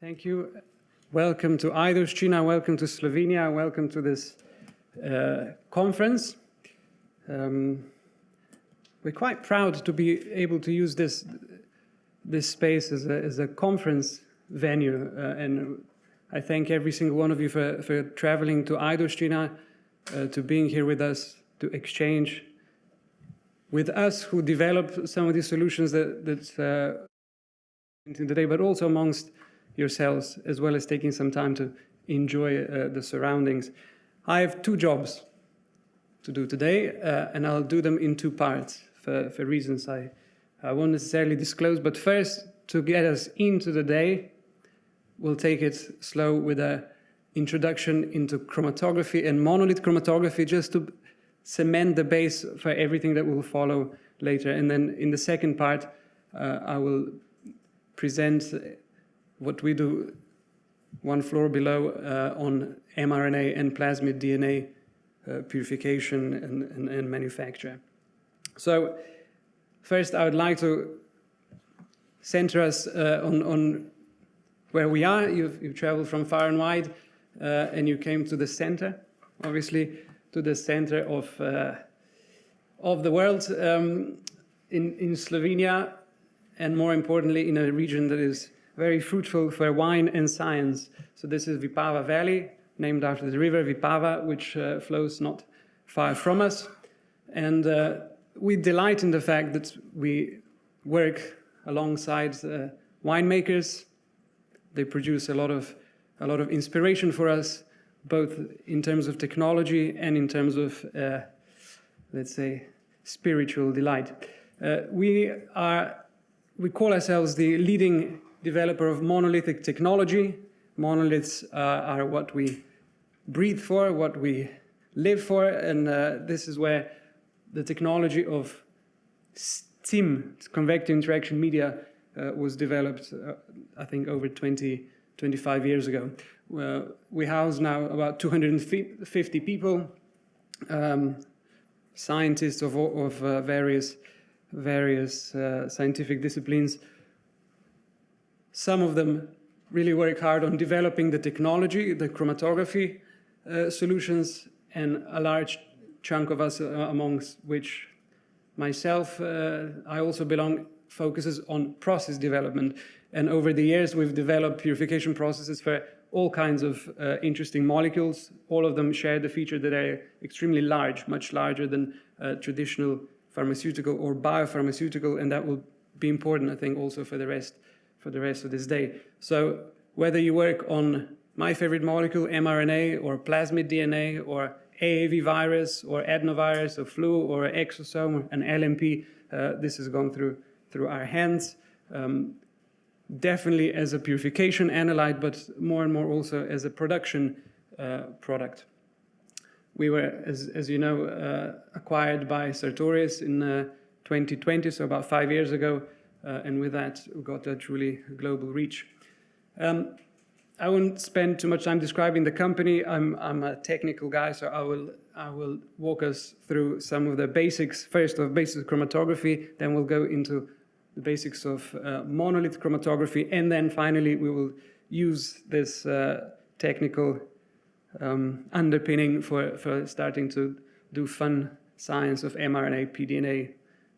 Thank you. Welcome to China, welcome to Slovenia, welcome to this conference. We're quite proud to be able to use this space as a conference venue, and I thank every single one of you for traveling to China, to being here with us, to exchange with us who develop some of these solutions that today, but also amongst yourselves, as well as taking some time to enjoy the surroundings. I have two jobs to do today, and I'll do them in two parts for reasons I won't necessarily disclose. But first, to get us into the day, we'll take it slow with an introduction into chromatography and monolith chromatography, just to cement the base for everything that will follow later. And then in the second part, I will present what we do one floor below on mRNA and plasmid DNA purification and manufacture. So first, I would like to center us on where we are. You've traveled from far and wide, and you came to the center, obviously, to the center of the world, in Slovenia, and more importantly, in a region that is very fruitful for wine and science. So this is Vipava Valley, named after the river Vipava, which flows not far from us. And we delight in the fact that we work alongside winemakers. They produce a lot of inspiration for us, both in terms of technology and in terms of, let's say, spiritual delight. We call ourselves the leading developer of monolithic technology. Monoliths are what we breathe for, what we live for, and this is where the technology of STIM, convective interaction media, was developed, I think, over 25 years ago. We house now about 250 people, scientists of various scientific disciplines. Some of them really work hard on developing the technology, the chromatography solutions, and a large chunk of us, amongst which myself, I also belong, focuses on process development. And over the years, we've developed purification processes for all kinds of interesting molecules. All of them share the feature that they're extremely large, much larger than traditional pharmaceutical or biopharmaceutical, and that will be important, I think, also for the rest of this day. So whether you work on my favorite molecule, mRNA, or plasmid DNA, or AAV virus, or adenovirus, or flu, or exosome, or an LNP, this has gone through our hands. Definitely as a purification analyte, but more and more also as a production product. We were, as you know, acquired by Sartorius in 2020, so about 5 years ago, and with that, we got a truly global reach. I won't spend too much time describing the company. I'm a technical guy, so I will walk us through some of the basics. First of basic chromatography, then we'll go into the basics of monolith chromatography, and then finally we will use this technical underpinning for starting to do fun science of mRNA, pDNA,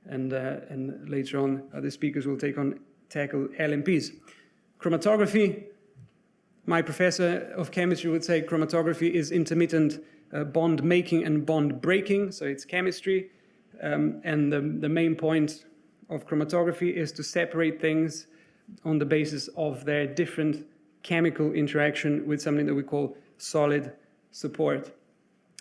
and later on the speakers will tackle LNPs. Chromatography, my professor of chemistry would say chromatography is intermittent bond making and bond breaking, so it's chemistry, and the main point of chromatography is to separate things on the basis of their different chemical interaction with something that we call solid support.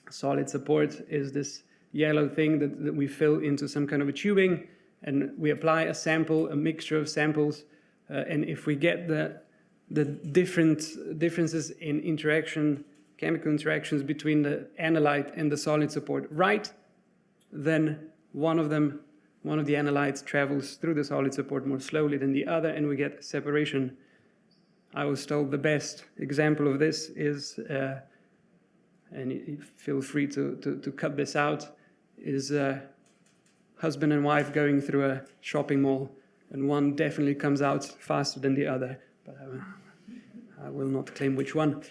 Solid support is this yellow thing that we fill into some kind of a tubing, and we apply a sample, a mixture of samples, and if we get the differences in interaction, chemical interactions between the analyte and the solid support right, then one of the analytes travels through the solid support more slowly than the other, and we get separation. I was told the best example of this is, and feel free to cut this out, is husband and wife going through a shopping mall, and one definitely comes out faster than the other. But I will not claim which one.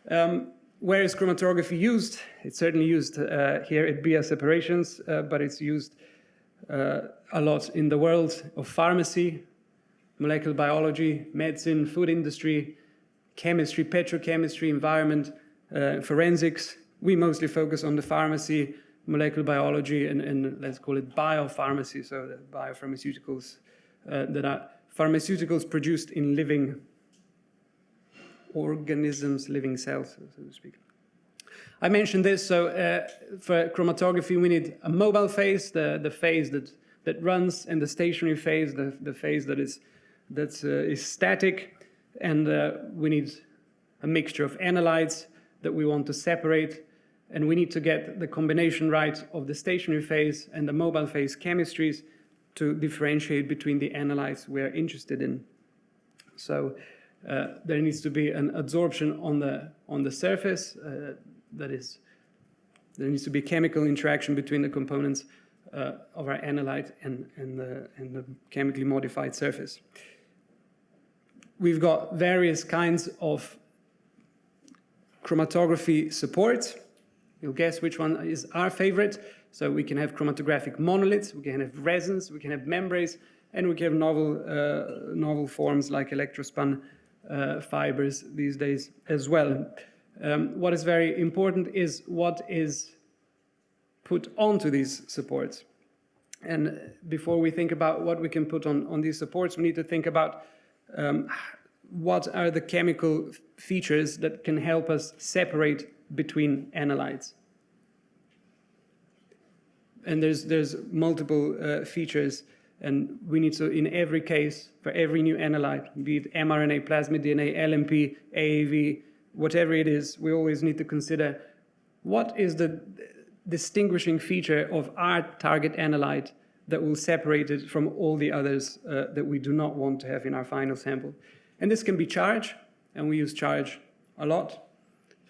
Where is chromatography used? It's certainly used here at BIA separations, but it's used a lot in the world of pharmacy, molecular biology, medicine, food industry, chemistry, petrochemistry, environment, forensics. We mostly focus on the pharmacy, molecular biology, and let's call it biopharmacy, so the biopharmaceuticals that are pharmaceuticals produced in living organisms, living cells, so to speak. I mentioned this, so for chromatography we need a mobile phase, the phase that runs, and the stationary phase, the phase that is static, and we need a mixture of analytes that we want to separate, and we need to get the combination right of the stationary phase and the mobile phase chemistries to differentiate between the analytes we are interested in. So there needs to be an adsorption on the surface. That is, there needs to be chemical interaction between the components of our analyte and the chemically modified surface. We've got various kinds of chromatography support. You'll guess which one is our favorite. So we can have chromatographic monoliths, we can have resins, we can have membranes, and we can have novel forms like electrospun fibers these days as well. What is very important is what is put onto these supports. And before we think about what we can put on these supports, we need to think about what are the chemical features that can help us separate between analytes. And there's multiple features, and we need to, in every case, for every new analyte, be it mRNA, plasmid DNA, LNP, AAV, whatever it is, we always need to consider what is the distinguishing feature of our target analyte that will separate it from all the others that we do not want to have in our final sample. And this can be charge, and we use charge a lot.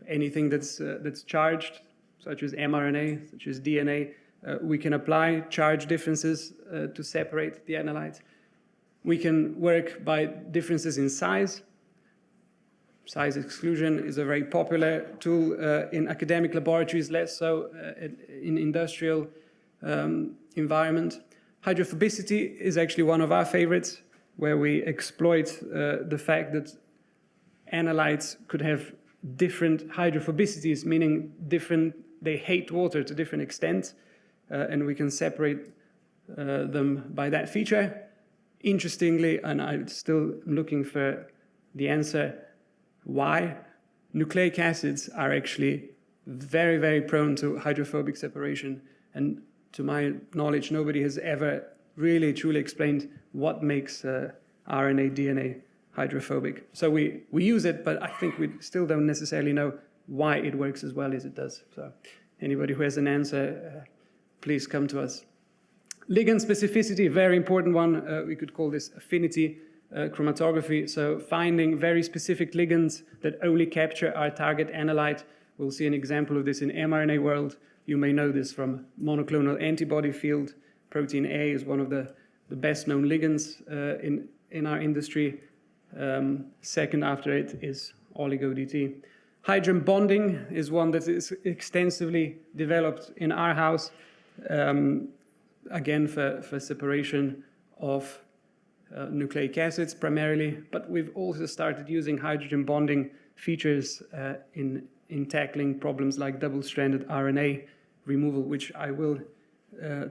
Anything that's charged, such as mRNA, such as DNA, we can apply charge differences to separate the analytes. We can work by differences in size. Size exclusion is a very popular tool in academic laboratories, less so in industrial environment. Hydrophobicity is actually one of our favorites, where we exploit the fact that analytes could have different hydrophobicities, meaning they hate water to different extents, and we can separate them by that feature. Interestingly, and I'm still looking for the answer, why nucleic acids are actually very, very prone to hydrophobic separation. And to my knowledge, nobody has ever really truly explained what makes RNA, DNA hydrophobic. So we use it, but I think we still don't necessarily know why it works as well as it does. So anybody who has an answer, please come to us. Ligand specificity, very important one. We could call this affinity chromatography. So finding very specific ligands that only capture our target analyte. We'll see an example of this in mRNA world. You may know this from monoclonal antibody field. Protein A is one of the best known ligands in our industry. Second after it is Oligo DT. Hydrogen bonding is one that is extensively developed in our house, again for separation of nucleic acids primarily, but we've also started using hydrogen bonding features in tackling problems like double-stranded RNA removal, which I will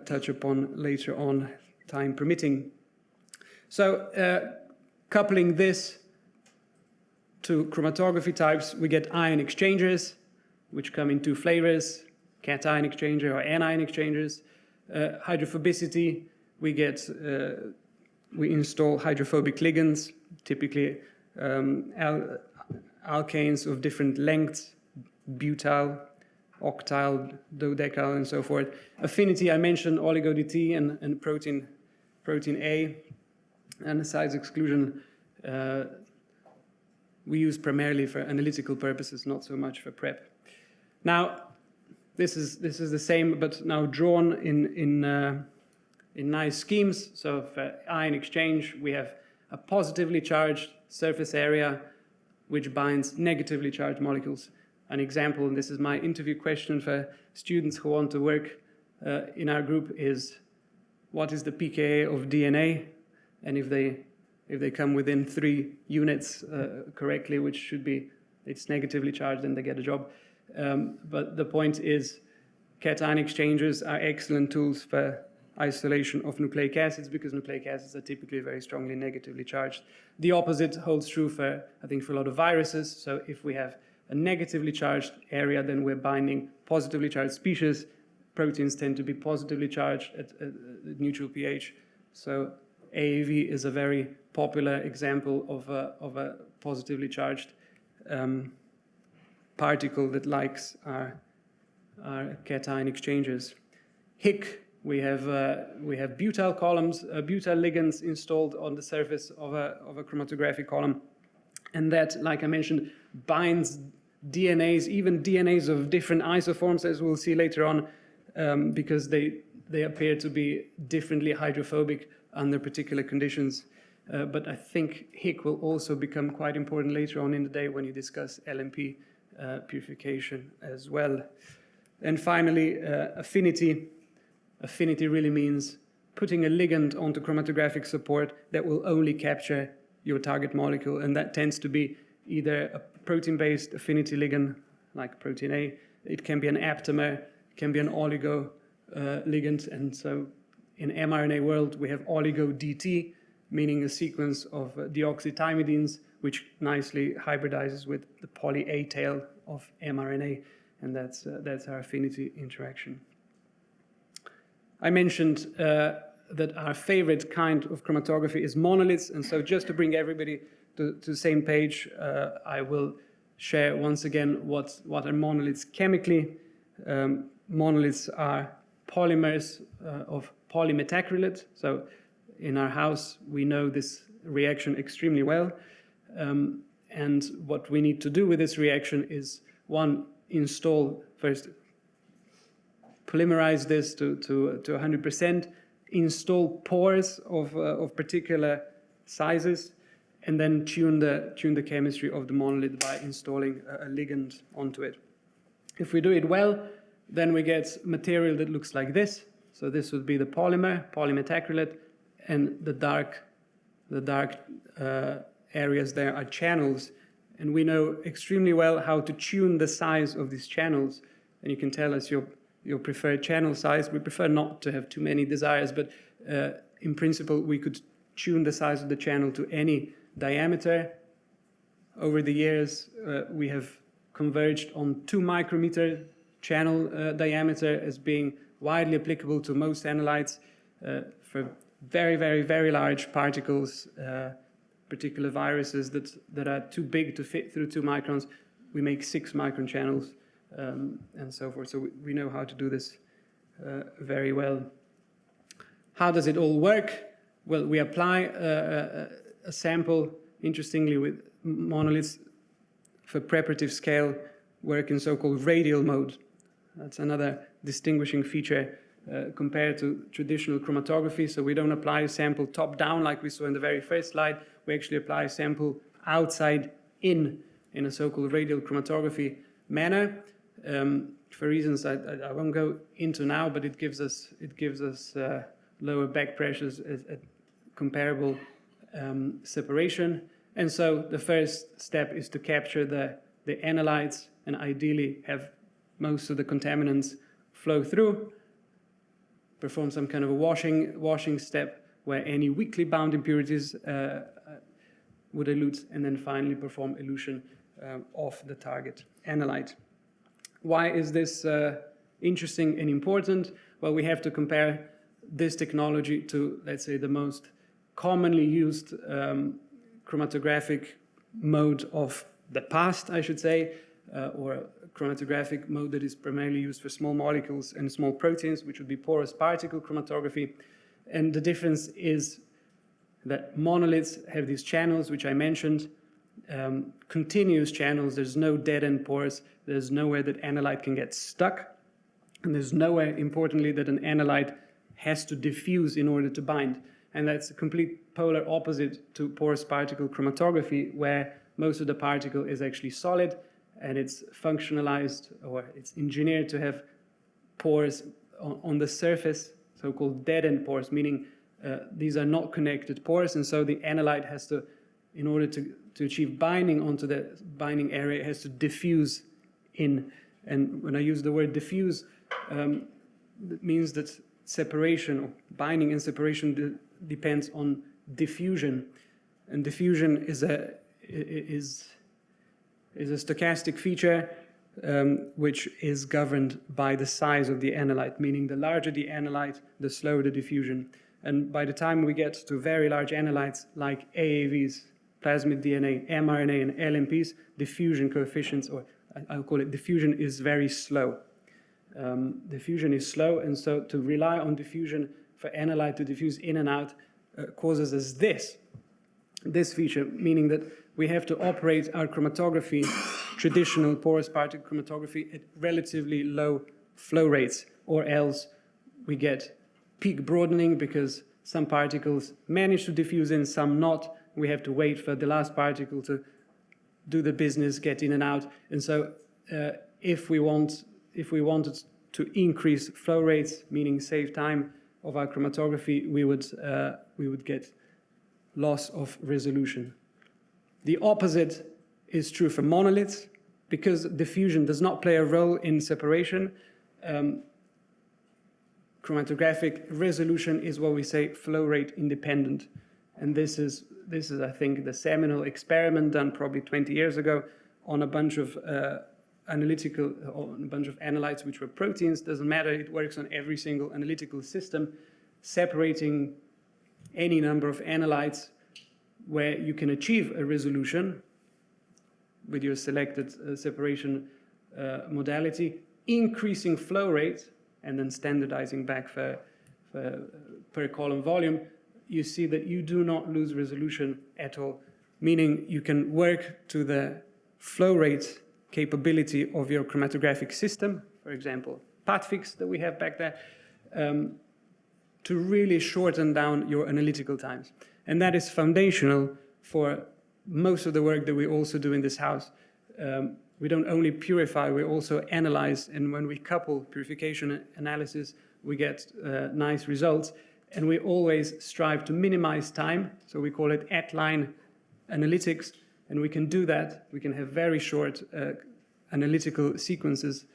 touch upon later on, time permitting. So coupling this to chromatography types, we get ion exchangers, which come in two flavors, cation exchanger or anion exchangers. Hydrophobicity, we install hydrophobic ligands, typically alkanes of different lengths, butyl, octyl, dodecyl, and so forth. Affinity, I mentioned Oligo DT and protein A. And the size exclusion we use primarily for analytical purposes, not so much for prep. Now, this is the same, but now drawn in nice schemes. So for ion exchange, we have a positively charged surface area which binds negatively charged molecules. An example, and this is my interview question for students who want to work in our group, is what is the pKa of DNA? And if they come within 3 units correctly, which should be, it's negatively charged, then they get a job. But the point is, cation exchangers are excellent tools for isolation of nucleic acids, because nucleic acids are typically very strongly negatively charged. The opposite holds true for, I think, for a lot of viruses. So if we have a negatively charged area, then we're binding positively charged species. Proteins tend to be positively charged at neutral pH. So AAV is a very popular example of a positively charged particle that likes our cation exchangers. HIC, we have butyl columns, butyl ligands installed on the surface of a chromatographic column, and that, like I mentioned, binds DNAs, even DNAs of different isoforms, as we'll see later on, because they appear to be differently hydrophobic under particular conditions. But I think HIC will also become quite important later on in the day when you discuss LNP purification as well. And finally, affinity. Affinity really means putting a ligand onto chromatographic support that will only capture your target molecule, and that tends to be either a protein-based affinity ligand, like protein A, it can be an aptamer, it can be an oligo ligand, and so in mRNA world we have oligo DT, meaning a sequence of deoxythymidines, which nicely hybridizes with the poly A tail of mRNA, and that's our affinity interaction. I mentioned that our favorite kind of chromatography is monoliths, and so just to bring everybody to the same page, I will share once again what are monoliths chemically. Monoliths are polymers of polymethacrylate. So in our house, we know this reaction extremely well. And what we need to do with this reaction is, one, polymerize this to 100%, install pores of particular sizes, and then tune the chemistry of the monolith by installing a ligand onto it. If we do it well, then we get material that looks like this. So this would be the polymer, polymethacrylate, and the dark areas there are channels. And we know extremely well how to tune the size of these channels. And you can tell us your preferred channel size. We prefer not to have too many desires, but in principle, we could tune the size of the channel to any diameter. Over the years, we have converged on 2 micrometer channel diameter as being widely applicable to most analytes. For very, very, very large particles, particular viruses that are too big to fit through 2 microns, we make 6 micron channels and so forth. So we know how to do this very well. How does it all work? Well, we apply a sample, interestingly, with monoliths for preparative scale work in so-called radial mode. That's another distinguishing feature compared to traditional chromatography. So we don't apply a sample top-down like we saw in the very first slide. We actually apply a sample outside in a so-called radial chromatography manner. For reasons I won't go into now, but it gives us lower back pressures at comparable separation. And so the first step is to capture the analytes and ideally have most of the contaminants flow through, perform some kind of a washing step where any weakly bound impurities would elute, and then finally perform elution of the target analyte. Why is this interesting and important? Well, we have to compare this technology to, let's say, the most commonly used chromatographic mode of the past, I should say, or chromatographic mode that is primarily used for small molecules and small proteins, which would be porous particle chromatography. And the difference is that monoliths have these channels, which I mentioned, continuous channels. There's no dead-end pores. There's nowhere that analyte can get stuck. And there's nowhere, importantly, that an analyte has to diffuse in order to bind. And that's a complete polar opposite to porous particle chromatography, where most of the particle is actually solid, and it's functionalized, or it's engineered to have pores on the surface, so-called dead-end pores, meaning these are not connected pores, and so the analyte has to, in order to achieve binding onto the binding area, it has to diffuse in. And when I use the word diffuse, it means that separation, or binding and separation, depends on diffusion. And diffusion is a stochastic feature which is governed by the size of the analyte, meaning the larger the analyte, the slower the diffusion. And by the time we get to very large analytes like AAVs, plasmid DNA, mRNA, and LNPs, diffusion coefficients, or I'll call it diffusion, is very slow. Diffusion is slow, and so to rely on diffusion for analyte to diffuse in and out causes us this feature, meaning that we have to operate our chromatography, traditional porous particle chromatography, at relatively low flow rates, or else we get peak broadening because some particles manage to diffuse in, some not. We have to wait for the last particle to do the business, get in and out. And so if we wanted to increase flow rates, meaning save time of our chromatography, we would get loss of resolution. The opposite is true for monoliths. Because diffusion does not play a role in separation, chromatographic resolution is what we say flow rate independent. And this is, I think, the seminal experiment done probably 20 years ago on a bunch of analytes which were proteins. Doesn't matter, it works on every single analytical system, separating any number of analytes where you can achieve a resolution with your selected separation modality, increasing flow rate, and then standardizing back for per column volume. You see that you do not lose resolution at all, meaning you can work to the flow rate capability of your chromatographic system, for example, PATfix that we have back there, to really shorten down your analytical times. And that is foundational for most of the work that we also do in this house. We don't only purify, we also analyze, and when we couple purification analysis, we get nice results. And we always strive to minimize time, so we call it at-line analytics, and we can do that. We can have very short analytical sequences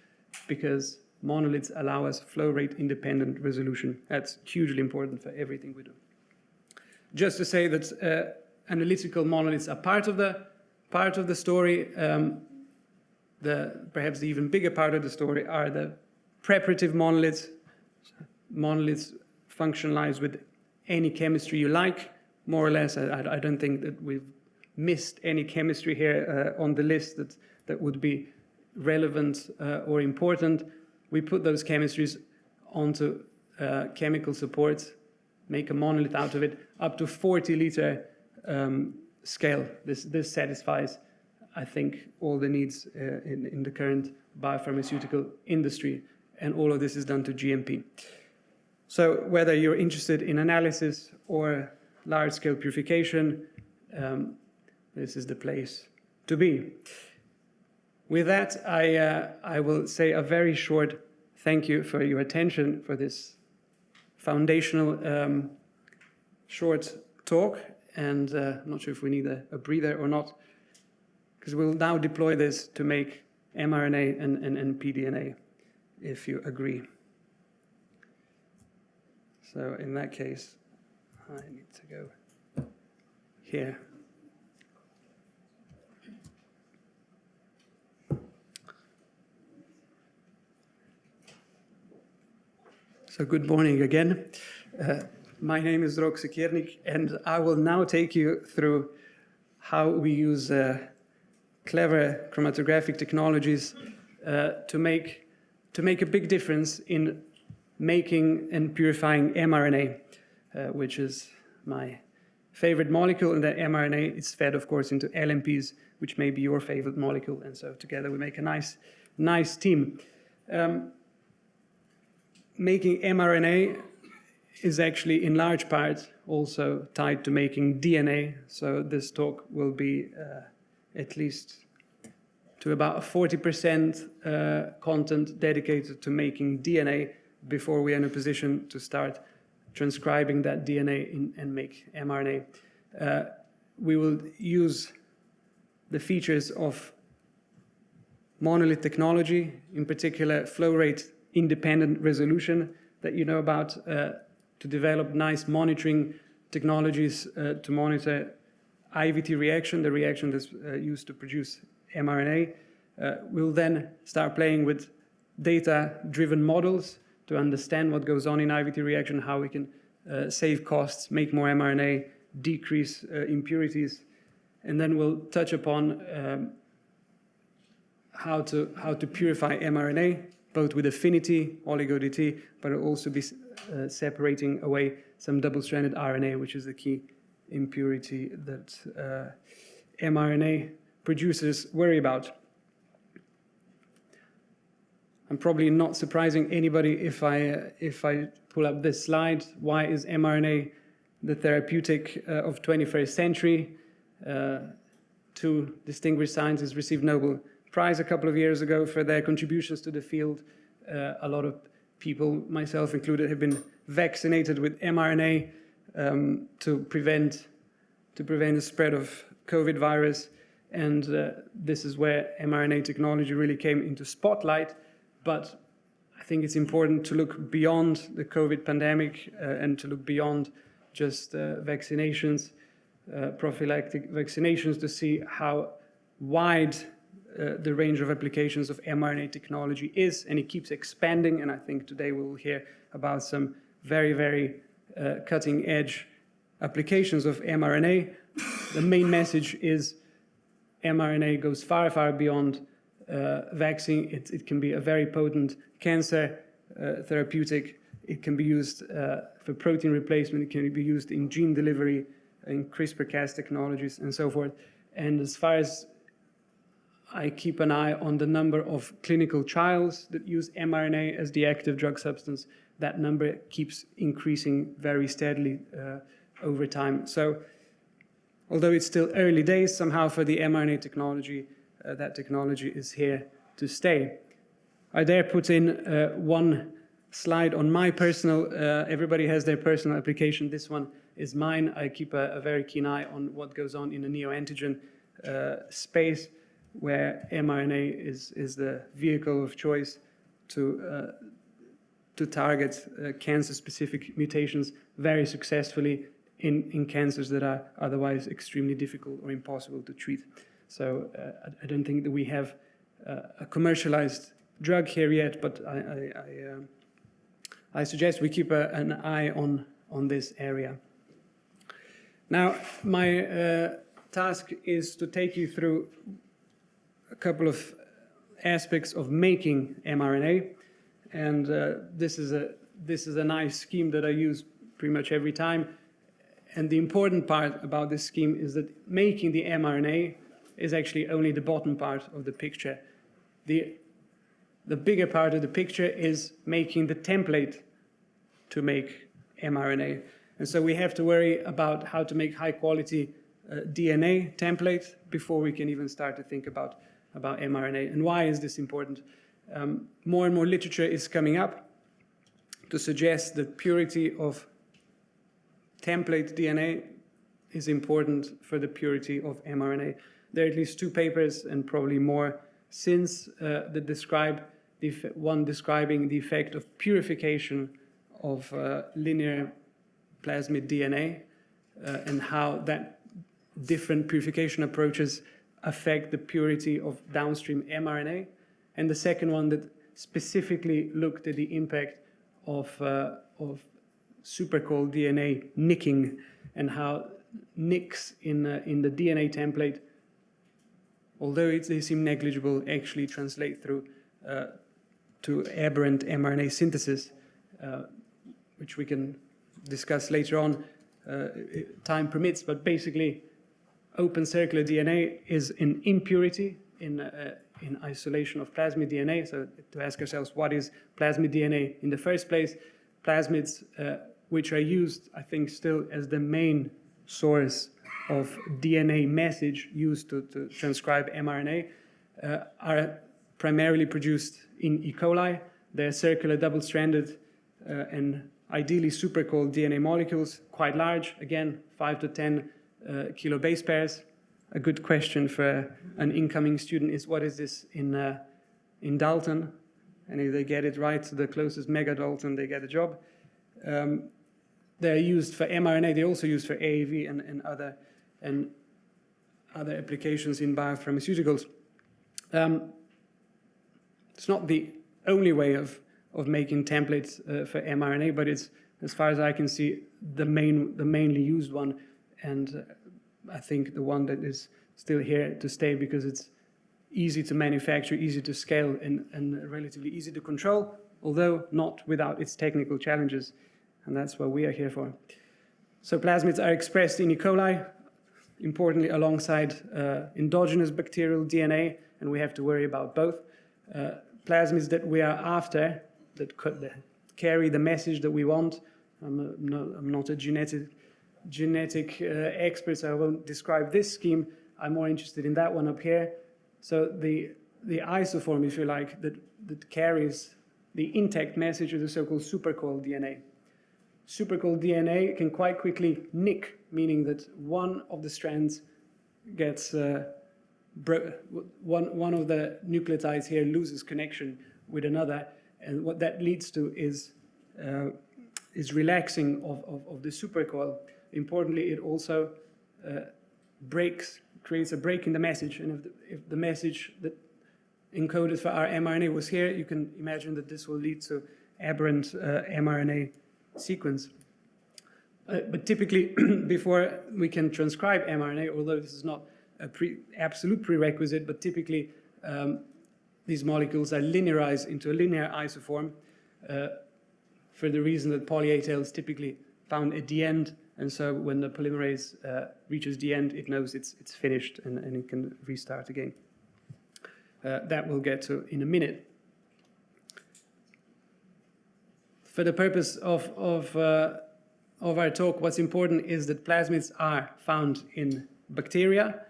because monoliths allow us flow rate independent resolution. That's hugely important for everything we do. Just to say that analytical monoliths are part of the story. Perhaps the even bigger part of the story are the preparative monoliths. Monoliths functionalize with any chemistry you like, more or less. I don't think that we've missed any chemistry here on the list that would be relevant or important. We put those chemistries onto chemical supports, make a monolith out of it, up to 40-liter scale. This satisfies, I think, all the needs in the current biopharmaceutical industry, and all of this is done to GMP. So whether you're interested in analysis or large-scale purification, this is the place to be. With that, I will say a very short thank you for your attention for this foundational short talk. And I'm not sure if we need a breather or not, because we'll now deploy this to make mRNA and pDNA, if you agree. So in that case, I need to go here. So good morning again. My name is Rok Sekiernik, and I will now take you through how we use clever chromatographic technologies to make a big difference in making and purifying mRNA, which is my favorite molecule, and that mRNA is fed, of course, into LNPs, which may be your favorite molecule, and so together we make a nice team. Making mRNA is actually in large part also tied to making DNA, so this talk will be at least to about 40% content dedicated to making DNA before we are in a position to start transcribing that DNA and make mRNA. We will use the features of monolith technology, in particular flow rate independent resolution that you know about, to develop nice monitoring technologies to monitor IVT reaction, the reaction that's used to produce mRNA. We'll then start playing with data-driven models to understand what goes on in IVT reaction, how we can save costs, make more mRNA, decrease impurities, and then we'll touch upon how to purify mRNA, both with Affinity, Oligo DT, but it'll also be separating away some double-stranded RNA, which is the key impurity that mRNA producers worry about. I'm probably not surprising anybody if I pull up this slide. Why is mRNA the therapeutic of 21st century? Two distinguished scientists received Nobel Prize a couple of years ago for their contributions to the field. A lot of people, myself included, have been vaccinated with mRNA to prevent the spread of COVID virus. And this is where mRNA technology really came into spotlight. But I think it's important to look beyond the COVID pandemic and to look beyond just vaccinations, prophylactic vaccinations, to see how wide the range of applications of mRNA technology is, and it keeps expanding. And I think today we will hear about some very, very cutting-edge applications of mRNA. The main message is mRNA goes far, far beyond vaccine. It can be a very potent cancer therapeutic. It can be used for protein replacement. It can be used in gene delivery, in CRISPR-Cas technologies, and so forth. And as far as I keep an eye on the number of clinical trials that use mRNA as the active drug substance, that number keeps increasing very steadily over time. So although it's still early days, somehow for the mRNA technology, that technology is here to stay. I dare put in one slide on my personal, everybody has their personal application. This one is mine. I keep a very keen eye on what goes on in the neoantigen space, where mRNA is the vehicle of choice to target cancer-specific mutations very successfully in cancers that are otherwise extremely difficult or impossible to treat. So I don't think that we have a commercialized drug here yet, but I suggest we keep an eye on this area. Now, my task is to take you through a couple of aspects of making mRNA, and this is a nice scheme that I use pretty much every time. And the important part about this scheme is that making the mRNA is actually only the bottom part of the picture. The bigger part of the picture is making the template to make mRNA. And so we have to worry about how to make high-quality DNA template before we can even start to think about mRNA. And why is this important? More and more literature is coming up to suggest that purity of template DNA is important for the purity of mRNA. There are at least two papers, and probably more since, that describe one describing the effect of purification of linear plasmid DNA and how that different purification approaches affect the purity of downstream mRNA. And the second one that specifically looked at the impact of supercoiled DNA nicking and how nicks in the DNA template, although they seem negligible, actually translate through to aberrant mRNA synthesis, which we can discuss later on, time permits. But basically, open circular DNA is an impurity in isolation of plasmid DNA. So to ask ourselves, what is plasmid DNA in the first place? Plasmids, which are used, I think, still as the main source of DNA message used to transcribe mRNA are primarily produced in E. coli. They're circular, double-stranded, and ideally supercoiled DNA molecules, quite large, again, 5 to 10 kilo base pairs. A good question for an incoming student is, what is this in Dalton? And if they get it right to the closest megadalton, they get a job. They're used for mRNA. They're also used for AAV and other applications in biopharmaceuticals. It's not the only way of making templates for mRNA, but it's, as far as I can see, the mainly used one, and I think the one that is still here to stay, because it's easy to manufacture, easy to scale, and relatively easy to control, although not without its technical challenges, and that's what we are here for. So plasmids are expressed in E. coli, importantly alongside endogenous bacterial DNA, and we have to worry about both. Plasmids that we are after, that carry the message that we want. I'm not a genetic expert, so I won't describe this scheme. I'm more interested in that one up here. So the isoform, if you like, that carries the intact message is the so-called supercoiled DNA. Supercoiled DNA can quite quickly nick, meaning that one of the strands gets one of the nucleotides here loses connection with another, and what that leads to is relaxing of the supercoil. Importantly, it also creates a break in the message, and if the message that encoded for our mRNA was here, you can imagine that this will lead to aberrant mRNA sequence. But typically, before we can transcribe mRNA, although this is not an absolute prerequisite, but typically these molecules are linearized into a linear isoform for the reason that poly-A tail is typically found at the end, and so when the polymerase reaches the end, it knows it's finished and it can restart again. That we'll get to in a minute. For the purpose of our talk, what's important is that plasmids are found in bacteria,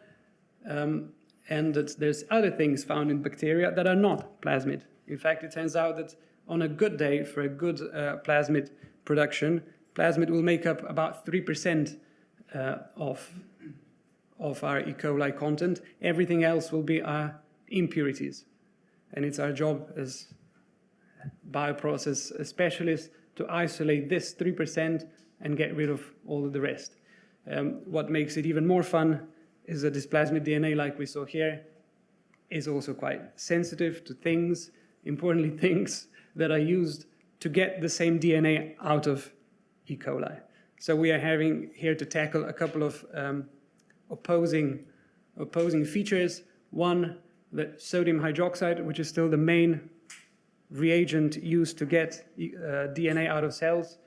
and that there's other things found in bacteria that are not plasmid. In fact, it turns out that on a good day for a good plasmid production, plasmid will make up about 3% of our E. coli content. Everything else will be our impurities. And it's our job as bioprocess specialists to isolate this 3% and get rid of all of the rest. What makes it even more fun is that this plasmid DNA, like we saw here, is also quite sensitive to things, importantly things that are used to get the same DNA out of E. coli. So we are having here to tackle a couple of opposing features. One, the sodium hydroxide, which is still the main reagent used to get DNA out of cells,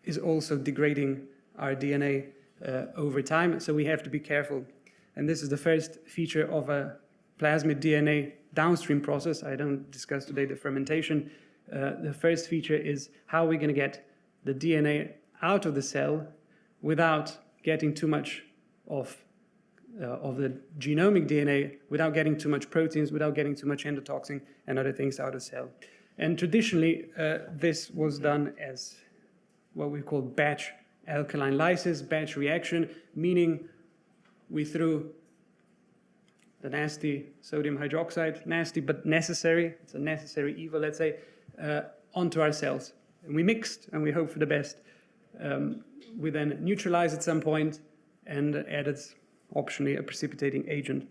is also degrading our DNA over time, so we have to be careful. And this is the first feature of a plasmid DNA downstream process. I don't discuss today the fermentation. The first feature is how we're going to get the DNA out of the cell without getting too much of the genomic DNA, without getting too much proteins, without getting too much endotoxin and other things out of cell. And traditionally, this was done as what we call batch alkaline lysis, batch reaction, meaning we threw the nasty sodium hydroxide, nasty but necessary, it's a necessary evil, let's say, onto our cells. And we mixed and we hope for the best. We then neutralized at some point and added, optionally, a precipitating agent.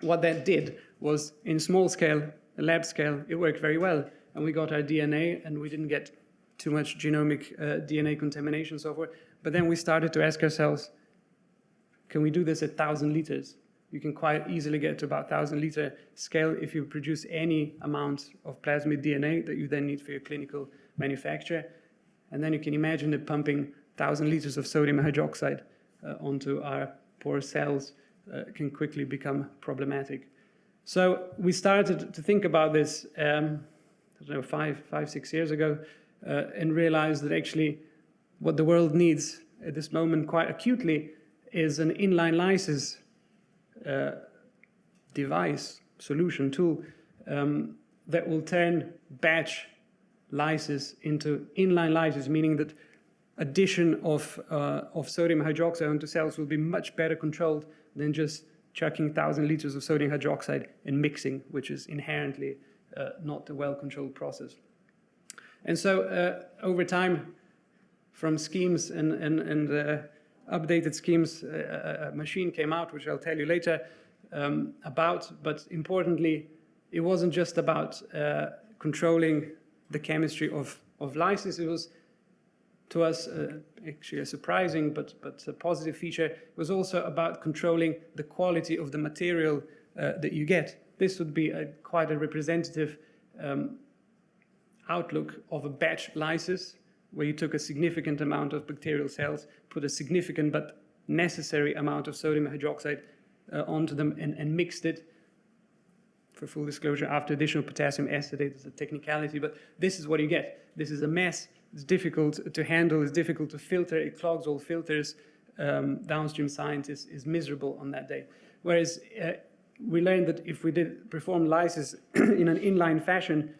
What that did was, in small scale, lab scale, it worked very well. And we got our DNA and we didn't get too much genomic DNA contamination and so forth. But then we started to ask ourselves, can we do this at 1,000 liters? You can quite easily get to about 1,000 liter scale if you produce any amount of plasmid DNA that you then need for your clinical manufacture. And then you can imagine that pumping 1,000 liters of sodium hydroxide onto our poor cells can quickly become problematic. So we started to think about this, I don't know, 5-6 years ago, and realized that actually what the world needs at this moment quite acutely is an inline lysis device, solution, tool, that will turn batch lysis into inline lysis, meaning that addition of sodium hydroxide onto cells will be much better controlled than just chucking 1,000 liters of sodium hydroxide and mixing, which is inherently not a well-controlled process. And so over time, from schemes and updated schemes, a machine came out, which I'll tell you later about, but importantly, it wasn't just about controlling the chemistry of lysis. It was, to us, actually a surprising but a positive feature. It was also about controlling the quality of the material that you get. This would be quite a representative outlook of a batch lysis, where you took a significant amount of bacterial cells, put a significant but necessary amount of sodium hydroxide onto them and mixed it. For full disclosure, after additional potassium acetate is a technicality, but this is what you get. This is a mess. It's difficult to handle. It's difficult to filter. It clogs all filters. Downstream science is miserable on that day. Whereas we learned that if we did perform lysis in an inline fashion,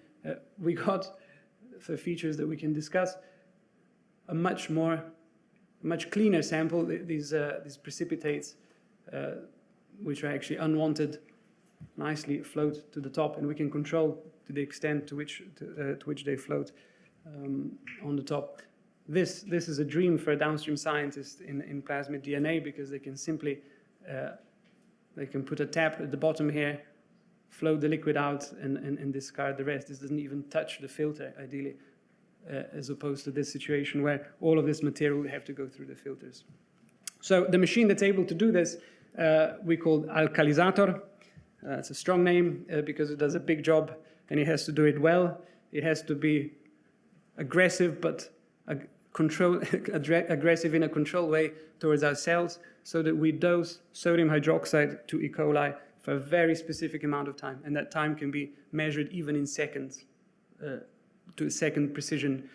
we got, for features that we can discuss, a much cleaner sample. These precipitates, which are actually unwanted, nicely float to the top, and we can control to the extent to which they float on the top. This is a dream for a downstream scientist in plasmid DNA, because they can simply they can put a tap at the bottom here, flow the liquid out, and discard the rest. This doesn't even touch the filter, ideally, as opposed to this situation where all of this material will have to go through the filters. So the machine that's able to do this we called alkalizator. It's a strong name because it does a big job and it has to do it well. It has to be aggressive, but aggressive in a controlled way towards our cells, so that we dose sodium hydroxide to E. coli for a very specific amount of time. And that time can be measured even in seconds, to second precision,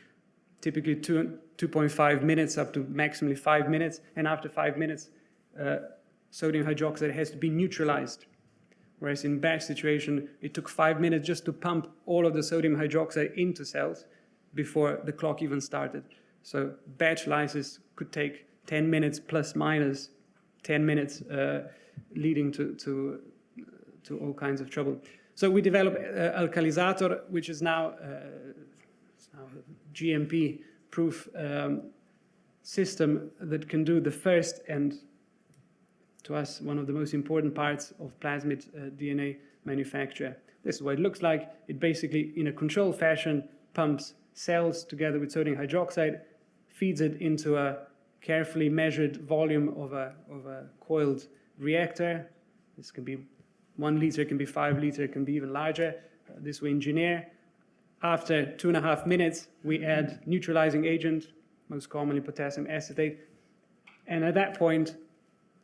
typically 2.5 minutes up to maximally 5 minutes. And after 5 minutes, sodium hydroxide has to be neutralized. Whereas in batch situation, it took 5 minutes just to pump all of the sodium hydroxide into cells before the clock even started. So batch lysis could take 10 minutes plus minus 10 minutes, leading to all kinds of trouble. So we developed alkalizator, which is now a GMP-proof system that can do the first and, to us, one of the most important parts of plasmid DNA manufacture. This is what it looks like. It basically, in a controlled fashion, pumps cells together with sodium hydroxide, feeds it into a carefully measured volume of a coiled reactor. This can be 1 liter, can be 5 liter, can be even larger. This we engineer. After 2.5 minutes, we add neutralizing agent, most commonly potassium acetate. And at that point,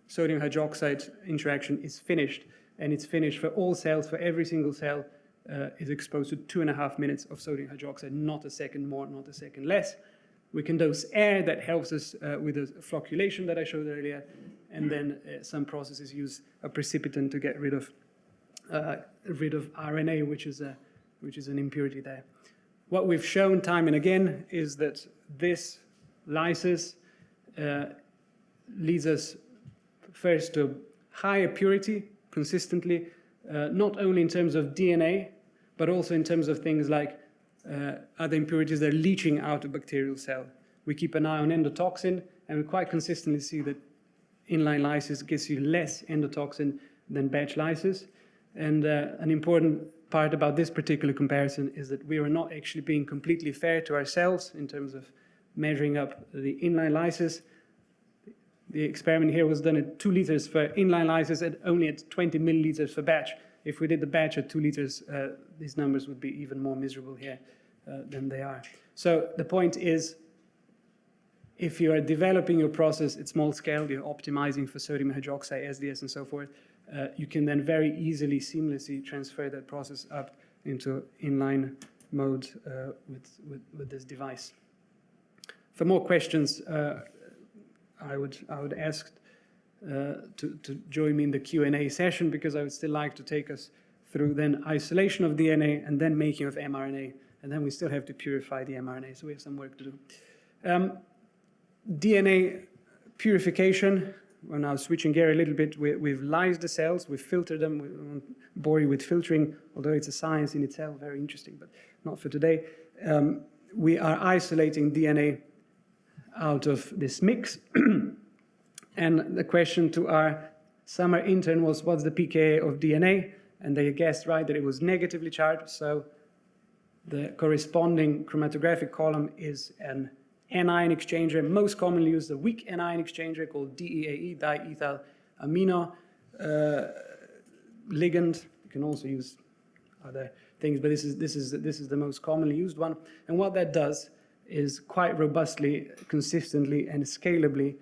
sodium hydroxide interaction is finished. And it's finished for all cells, for every single cell is exposed to 2.5 minutes of sodium hydroxide, not a second more, not a second less. We can dose air that helps us with the flocculation that I showed earlier, and then some processes use a precipitant to get rid of RNA, which is an impurity there. What we've shown time and again is that this lysis leads us first to higher purity consistently, not only in terms of DNA, but also in terms of things like other impurities that are leaching out of bacterial cell. We keep an eye on endotoxin, and we quite consistently see that inline lysis gives you less endotoxin than batch lysis. And an important part about this particular comparison is that we are not actually being completely fair to ourselves in terms of measuring up the inline lysis. The experiment here was done at 2 liters for inline lysis and only at 20 milliliters for batch. If we did the batch at 2 liters, these numbers would be even more miserable here than they are. So the point is, if you are developing your process at small scale, you're optimizing for sodium hydroxide, SDS, and so forth, you can then very easily, seamlessly transfer that process up into inline mode with this device. For more questions, I would ask to join me in the Q&A session, because I would still like to take us through then isolation of DNA and then making of mRNA, and then we still have to purify the mRNA, so we have some work to do. DNA purification, we're now switching gear a little bit. We've lysed the cells, we've filtered them. We won't bore you with filtering, although it's a science in itself, very interesting, but not for today. We are isolating DNA out of this mix. And the question to our summer intern was, what's the pKa of DNA? And they guessed right that it was negatively charged, so the corresponding chromatographic column is an anion exchanger, most commonly used a weak anion exchanger called DEAE, diethyl amino ligand. You can also use other things, but this is the most commonly used one. And what that does is quite robustly, consistently, and scalably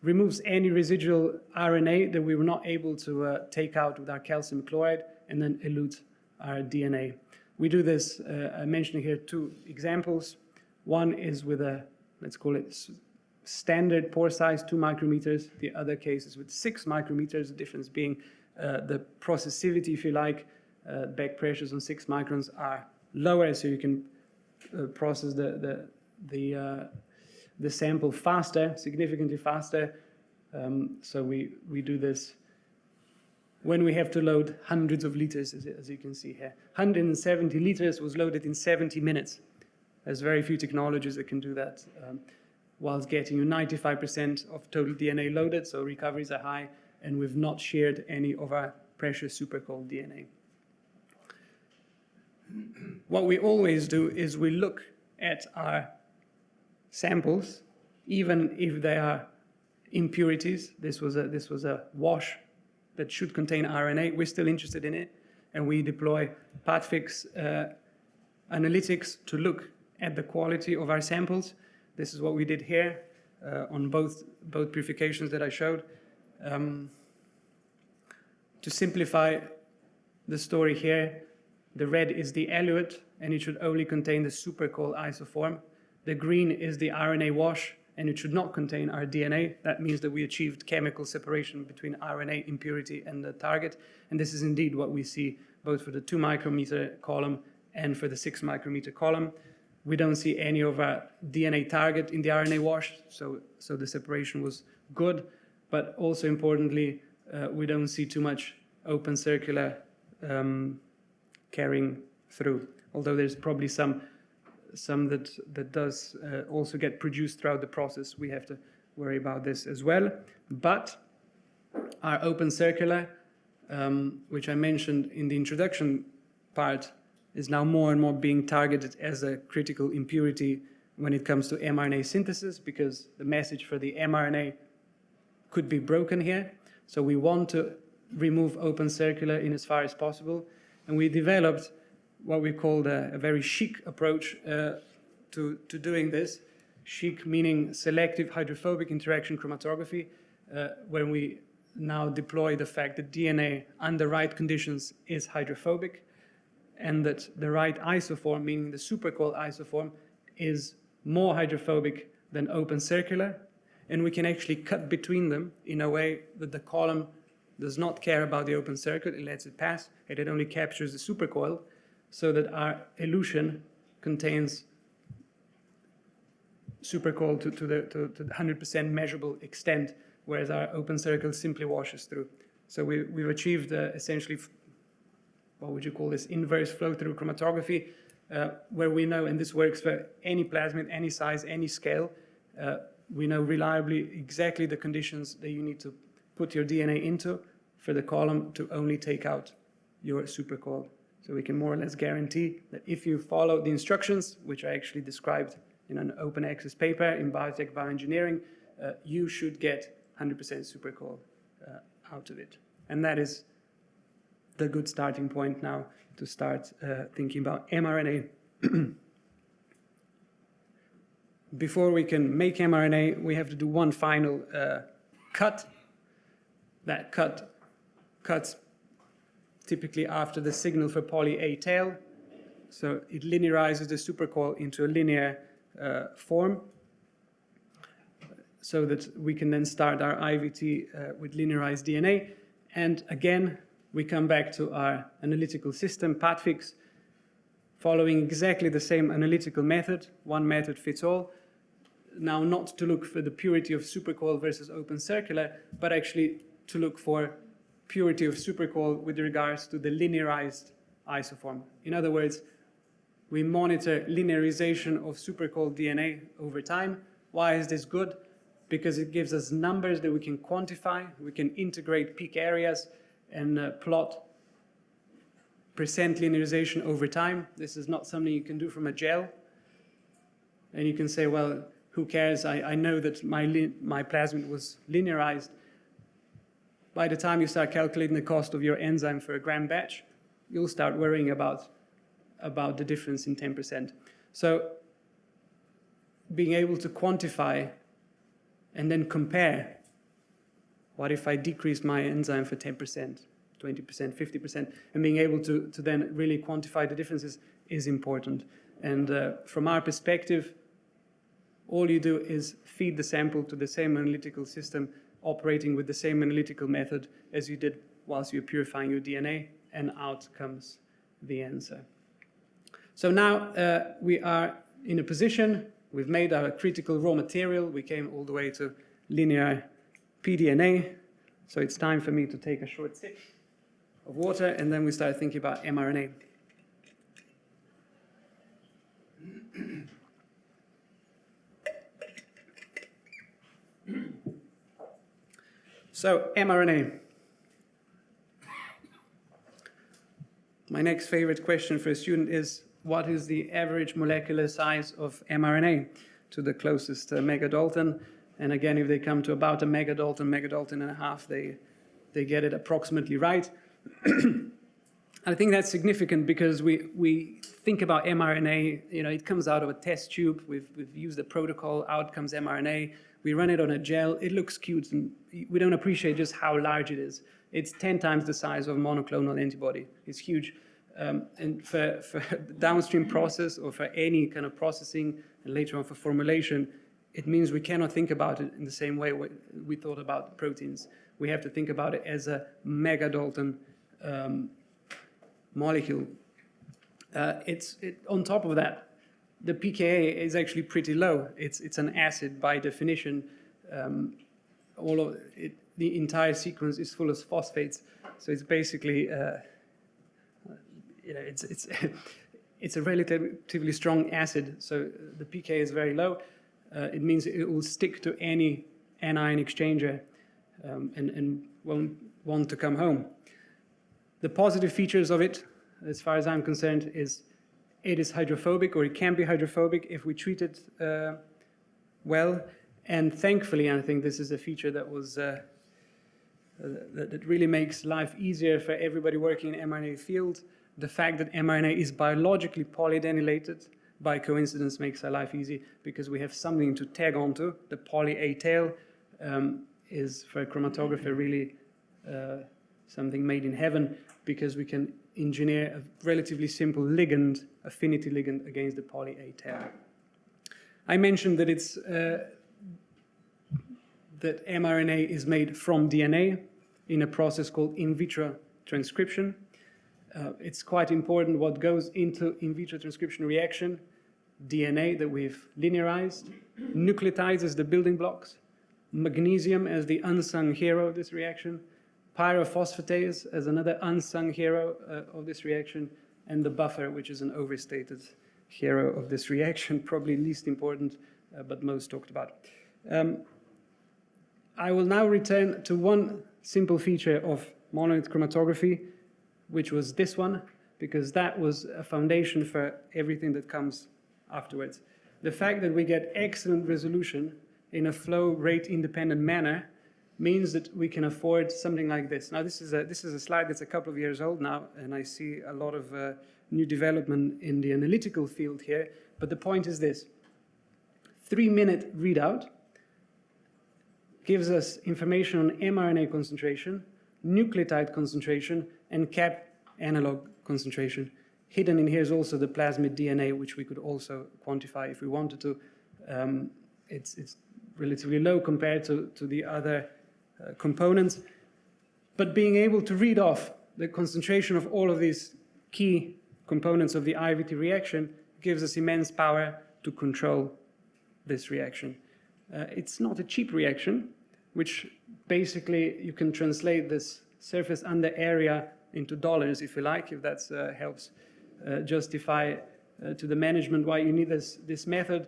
removes any residual RNA that we were not able to take out with our calcium chloride, and then elutes our DNA. We do this, I'm mentioning here two examples. One is with a, let's call it standard pore size, 2 micrometers. The other case is with 6 micrometers, the difference being the processivity, if you like. Back pressures on 6 microns are lower, so you can process the sample faster, significantly faster. So we do this when we have to load hundreds of liters, as you can see here. 170 liters was loaded in 70 minutes. There's very few technologies that can do that whilst getting you 95% of total DNA loaded, so recoveries are high, and we've not shared any of our precious supercoiled DNA. What we always do is we look at our samples, even if they are impurities. This was a wash that should contain RNA. We're still interested in it, and we deploy PATfix analytics to look at the quality of our samples. This is what we did here on both purifications that I showed. To simplify the story here, the red is the eluate, and it should only contain the supercoiled isoform. The green is the RNA wash, and it should not contain our DNA. That means that we achieved chemical separation between RNA impurity and the target. And this is indeed what we see both for the 2 micrometer column and for the 6 micrometer column. We don't see any of our DNA target in the RNA wash, so the separation was good. But also importantly, we don't see too much open circular carrying through, although there's probably some that does also get produced throughout the process. We have to worry about this as well. But our open circular, which I mentioned in the introduction part, is now more and more being targeted as a critical impurity when it comes to mRNA synthesis, because the message for the mRNA could be broken here. So we want to remove open circular in as far as possible. And we developed what we called a very SHIC approach to doing this. SHIC meaning selective hydrophobic interaction chromatography, where we now deploy the fact that DNA under right conditions is hydrophobic, and that the right isoform, meaning the supercoiled isoform, is more hydrophobic than open circular. And we can actually cut between them in a way that the column does not care about the open circuit, it lets it pass, and it only captures the supercoiled, so that our elution contains supercoiled to the 100% measurable extent, whereas our open circle simply washes through. So we've achieved essentially, what would you call this, inverse flow-through chromatography, where we know, and this works for any plasmid, any size, any scale, we know reliably exactly the conditions that you need to put your DNA into for the column to only take out your supercoiled. So we can more or less guarantee that if you follow the instructions, which I actually described in an open access paper in biotech bioengineering, you should get 100% supercoiled out of it. And that is the good starting point now to start thinking about mRNA. Before we can make mRNA, we have to do one final cut. That cuts typically after the signal for poly A tail. So it linearizes the supercoil into a linear form. so that we can then start our IVT with linearized DNA. And again, we come back to our analytical system, PATfix, following exactly the same analytical method. One method fits all. Now, not to look for the purity of supercoiled versus open circular, but actually to look for purity of supercoiled with regards to the linearized isoform. In other words, we monitor linearization of supercoiled DNA over time. Why is this good? Because it gives us numbers that we can quantify. We can integrate peak areas and plot percent linearization over time. This is not something you can do from a gel. And you can say, well, who cares? I know that my plasmid was linearized. By the time you start calculating the cost of your enzyme for a gram batch, you'll start worrying about the difference in 10%. So being able to quantify and then compare, what if I decrease my enzyme for 10%, 20%, 50%, and being able to then really quantify the differences is important. And from our perspective, all you do is feed the sample to the same analytical system, operating with the same analytical method as you did whilst you're purifying your DNA, and out comes the answer. So now we are in a position, we've made our critical raw material, we came all the way to linear pDNA, so it's time for me to take a short sip of water, and then we start thinking about mRNA. So, mRNA. My next favorite question for a student is, what is the average molecular size of mRNA to the closest megadalton? And again, if they come to about a megadalton, megadalton and a half, they get it approximately right. I think that's significant because we think about mRNA, it comes out of a test tube. We've used the protocol, out comes mRNA. We run it on a gel. It looks cute, and we don't appreciate just how large it is. It's 10 times the size of a monoclonal antibody. It's huge. And for the downstream process or for any kind of processing and later on for formulation, it means we cannot think about it in the same way we thought about proteins. We have to think about it as a megadalton molecule. On top of that, the pKa is actually pretty low. It's an acid by definition. The entire sequence is full of phosphates, so it's basically it's a relatively strong acid. So the pKa is very low. It means it will stick to any anion exchanger and won't want to come home. The positive features of it, as far as I'm concerned, is it is hydrophobic, or it can be hydrophobic if we treat it well. And thankfully, I think this is a feature that really makes life easier for everybody working in the mRNA field. The fact that mRNA is biologically polyadenylated, by coincidence, makes our life easy because we have something to tag onto. The poly A tail is, for a chromatographer, really something made in heaven, because we can engineer a relatively simple ligand, affinity ligand, against the poly A tail. I mentioned that that mRNA is made from DNA in a process called in vitro transcription. It's quite important what goes into in vitro transcription reaction. DNA that we've linearized, nucleotides as the building blocks, magnesium as the unsung hero of this reaction, pyrophosphatase as another unsung hero of this reaction, and the buffer, which is an overstated hero of this reaction, probably least important, but most talked about. I will now return to one simple feature of monolith chromatography, which was this one, because that was a foundation for everything that comes afterwards. The fact that we get excellent resolution in a flow rate independent manner means that we can afford something like this. Now, this is a slide that's a couple of years old now, and I see a lot of new development in the analytical field here, but the point is this. 3-minute readout gives us information on mRNA concentration, nucleotide concentration, and cap analog concentration. Hidden in here is also the plasmid DNA, which we could also quantify if we wanted to. It's relatively low compared to the other components. But being able to read off the concentration of all of these key components of the IVT reaction gives us immense power to control this reaction. It's not a cheap reaction, which basically you can translate this surface under area into dollars, if you like, if that helps justify to the management why you need this method.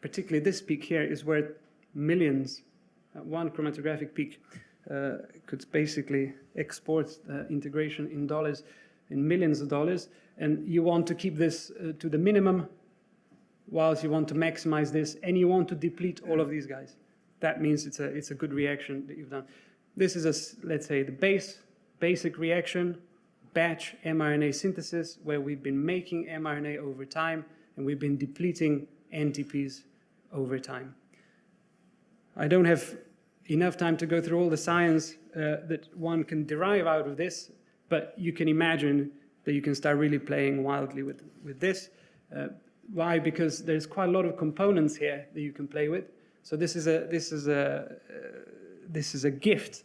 Particularly this peak here is worth millions. One chromatographic peak could basically export integration in dollars, in millions of dollars, and you want to keep this to the minimum whilst you want to maximize this, and you want to deplete all of these guys. That means it's a good reaction that you've done. This is, let's say, the basic reaction, batch mRNA synthesis, where we've been making mRNA over time, and we've been depleting NTPs over time. I don't have enough time to go through all the science that one can derive out of this, but you can imagine that you can start really playing wildly with this. Why? Because there's quite a lot of components here that you can play with. So this is a gift,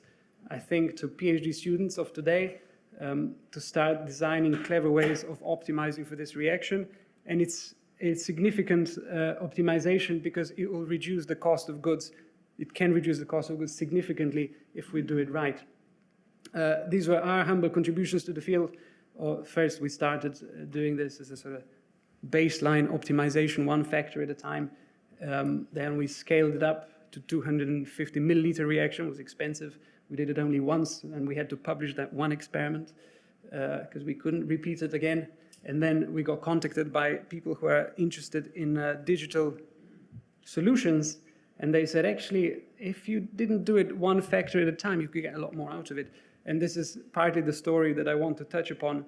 I think, to PhD students of today to start designing clever ways of optimizing for this reaction. And it's a significant optimization because it will reduce the cost of goods. It can reduce the cost of goods significantly if we do it right. These were our humble contributions to the field. First, we started doing this as a sort of baseline optimization, one factor at a time. Then we scaled it up to 250 milliliter reaction. It was expensive. We did it only once, and we had to publish that one experiment because we couldn't repeat it again. And then we got contacted by people who are interested in digital solutions, and they said, actually, if you didn't do it one factor at a time, you could get a lot more out of it. And this is partly the story that I want to touch upon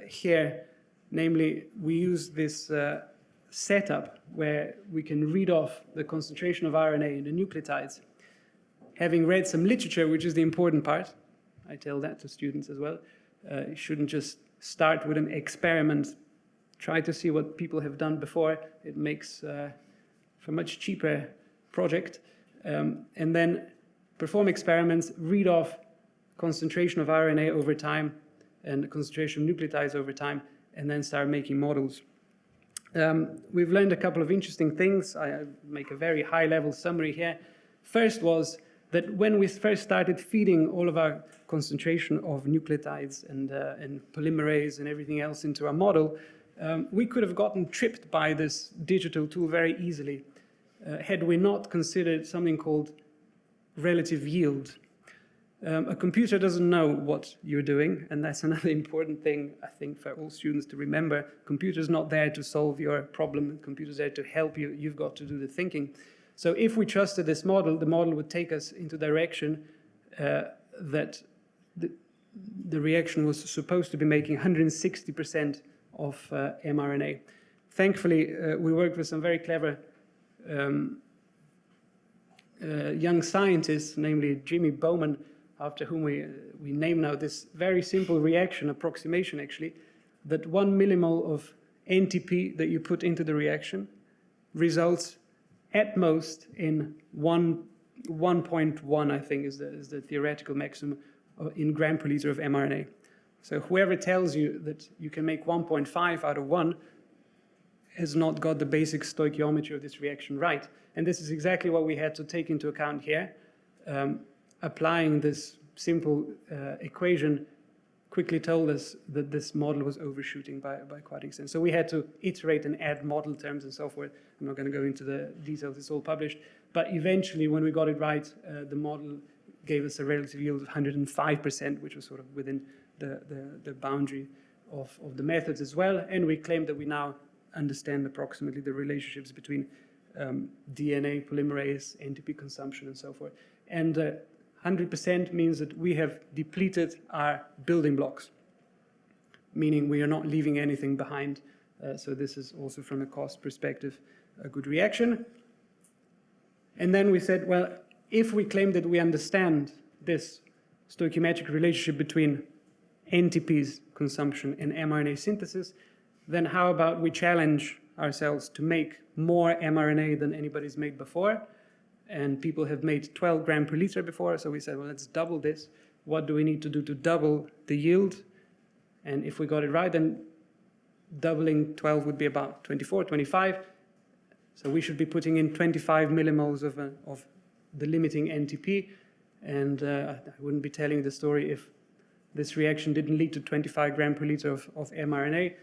here. Namely, we use this setup where we can read off the concentration of RNA in the nucleotides. Having read some literature, which is the important part, I tell that to students as well, you shouldn't just start with an experiment. Try to see what people have done before. It makes for a much cheaper project. And then perform experiments, read off concentration of RNA over time and concentration of nucleotides over time, and then start making models. We've learned a couple of interesting things. I make a very high-level summary here. First was that when we first started feeding all of our concentration of nucleotides and polymerase and everything else into our model, we could have gotten tripped by this digital tool very easily had we not considered something called relative yield. A computer doesn't know what you're doing, and that's another important thing, I think, for all students to remember. Computer's not there to solve your problem. Computer's there to help you. You've got to do the thinking. So if we trusted this model, the model would take us into direction that the reaction was supposed to be making 160% of mRNA. Thankfully, we worked with some very clever young scientists, namely Jimmy Bowman, after whom we name now this very simple reaction, approximation actually, that 1 millimole of NTP that you put into the reaction results at most in 1.1, I think, is the theoretical maximum in gram per liter of mRNA. So whoever tells you that you can make 1.5 out of 1 has not got the basic stoichiometry of this reaction right. And this is exactly what we had to take into account here. Applying this simple equation quickly told us that this model was overshooting by quite an extent. So we had to iterate and add model terms and so forth. I'm not going to go into the details, it's all published. But eventually, when we got it right, the model gave us a relative yield of 105%, which was sort of within the boundary of the methods as well. And we claimed that we now understand approximately the relationships between DNA, polymerase, NTP consumption, and so forth. And 100% means that we have depleted our building blocks, meaning we are not leaving anything behind. So this is also, from a cost perspective, a good reaction. And then we said, well, if we claim that we understand this stoichiometric relationship between NTP's consumption and mRNA synthesis, then how about we challenge ourselves to make more mRNA than anybody's made before. And people have made 12 grams per liter before, so we said, well, let's double this. What do we need to do to double the yield? And if we got it right, then doubling 12 would be about 24, 25. So we should be putting in 25 millimoles of the limiting NTP. And I wouldn't be telling the story if this reaction didn't lead to 25 grams per liter of mRNA.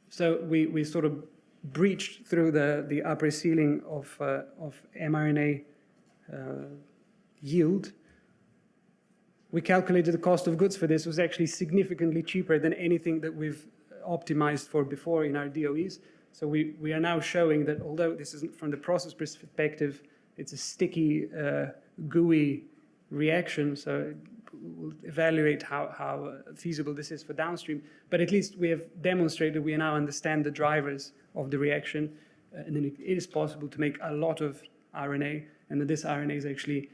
So we sort of breached through the upper ceiling of mRNA yield. We calculated the cost of goods for this was actually significantly cheaper than anything that we've optimized for before in our DOEs. So we are now showing that although this isn't from the process perspective, it's a sticky, gooey reaction, so we'll evaluate how feasible this is for downstream. But at least we have demonstrated we now understand the drivers of the reaction, and then it is possible to make a lot of RNA, and that this RNA is actually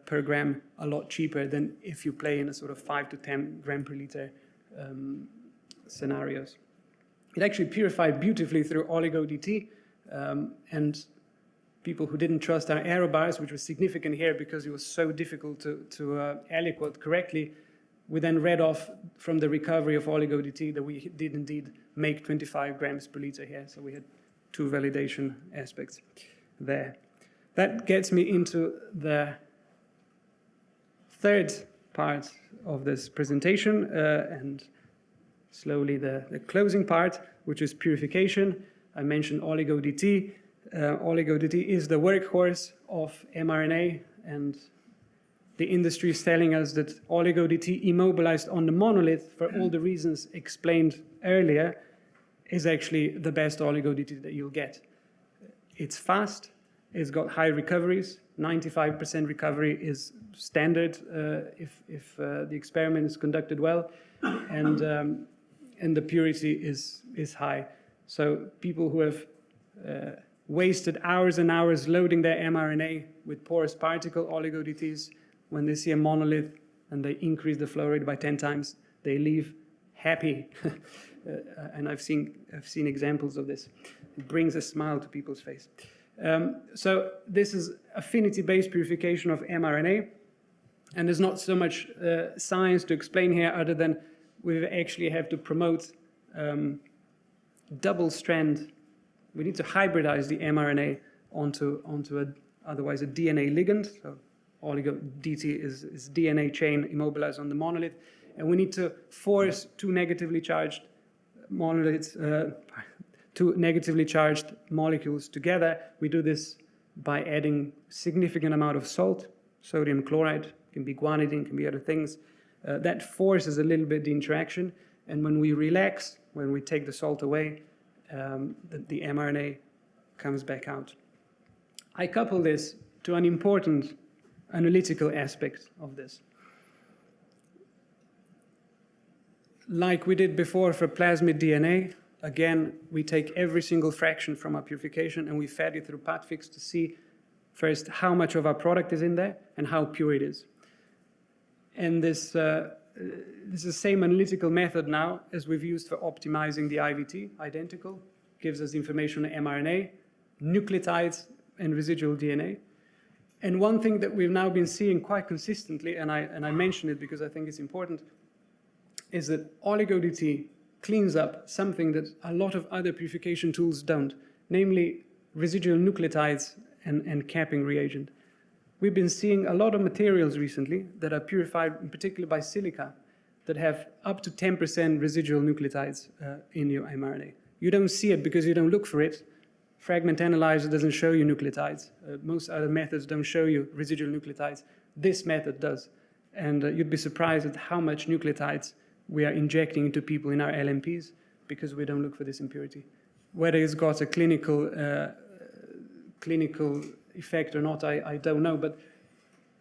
per gram a lot cheaper than if you play in a sort of 5 to 10 gram per liter scenarios. It actually purified beautifully through Oligo DT, and people who didn't trust our aerobars, which was significant here because it was so difficult to aliquot correctly, we then read off from the recovery of Oligo DT that we did indeed make 25 grams per liter here. So we had two validation aspects there. That gets me into the third part of this presentation, and slowly the closing part, which is purification. I mentioned Oligo DT. Oligo DT is the workhorse of mRNA, and the industry is telling us that Oligo DT immobilized on the monolith for all the reasons explained earlier is actually the best Oligo DT that you'll get. It's fast, it's got high recoveries, 95% recovery is standard if the experiment is conducted well, and the purity is high. So people who have wasted hours and hours loading their mRNA with porous particle Oligo DTs, when they see a monolith and they increase the flow rate by 10 times, they leave happy. And I've seen examples of this. It brings a smile to people's face. So this is affinity-based purification of mRNA. And there's not so much science to explain here other than we actually have to promote double strand. We need to hybridize the mRNA onto otherwise a DNA ligand. So Oligo DT is DNA chain immobilized on the monolith. And we need to force two negatively charged monoliths, two negatively charged molecules together. We do this by adding significant amount of salt, sodium chloride, can be guanidine, can be other things. That forces a little bit the interaction. And when we relax, when we take the salt away, the mRNA comes back out. I couple this to an important analytical aspect of this. Like we did before for plasmid DNA, again, we take every single fraction from our purification and we fed it through PATfix to see first how much of our product is in there and how pure it is. And this is the same analytical method now as we've used for optimizing the IVT, identical, gives us information on mRNA, nucleotides, and residual DNA. And one thing that we've now been seeing quite consistently, and I mention it because I think it's important, is that Oligo DT cleans up something that a lot of other purification tools don't, namely residual nucleotides and capping reagent. We've been seeing a lot of materials recently that are purified, in particular by silica, that have up to 10% residual nucleotides in your mRNA. You don't see it because you don't look for it. Fragment analyzer doesn't show you nucleotides. Most other methods don't show you residual nucleotides. This method does. And you'd be surprised at how much nucleotides we are injecting into people in our LNPs because we don't look for this impurity. Whether it's got a clinical effect or not, I don't know. But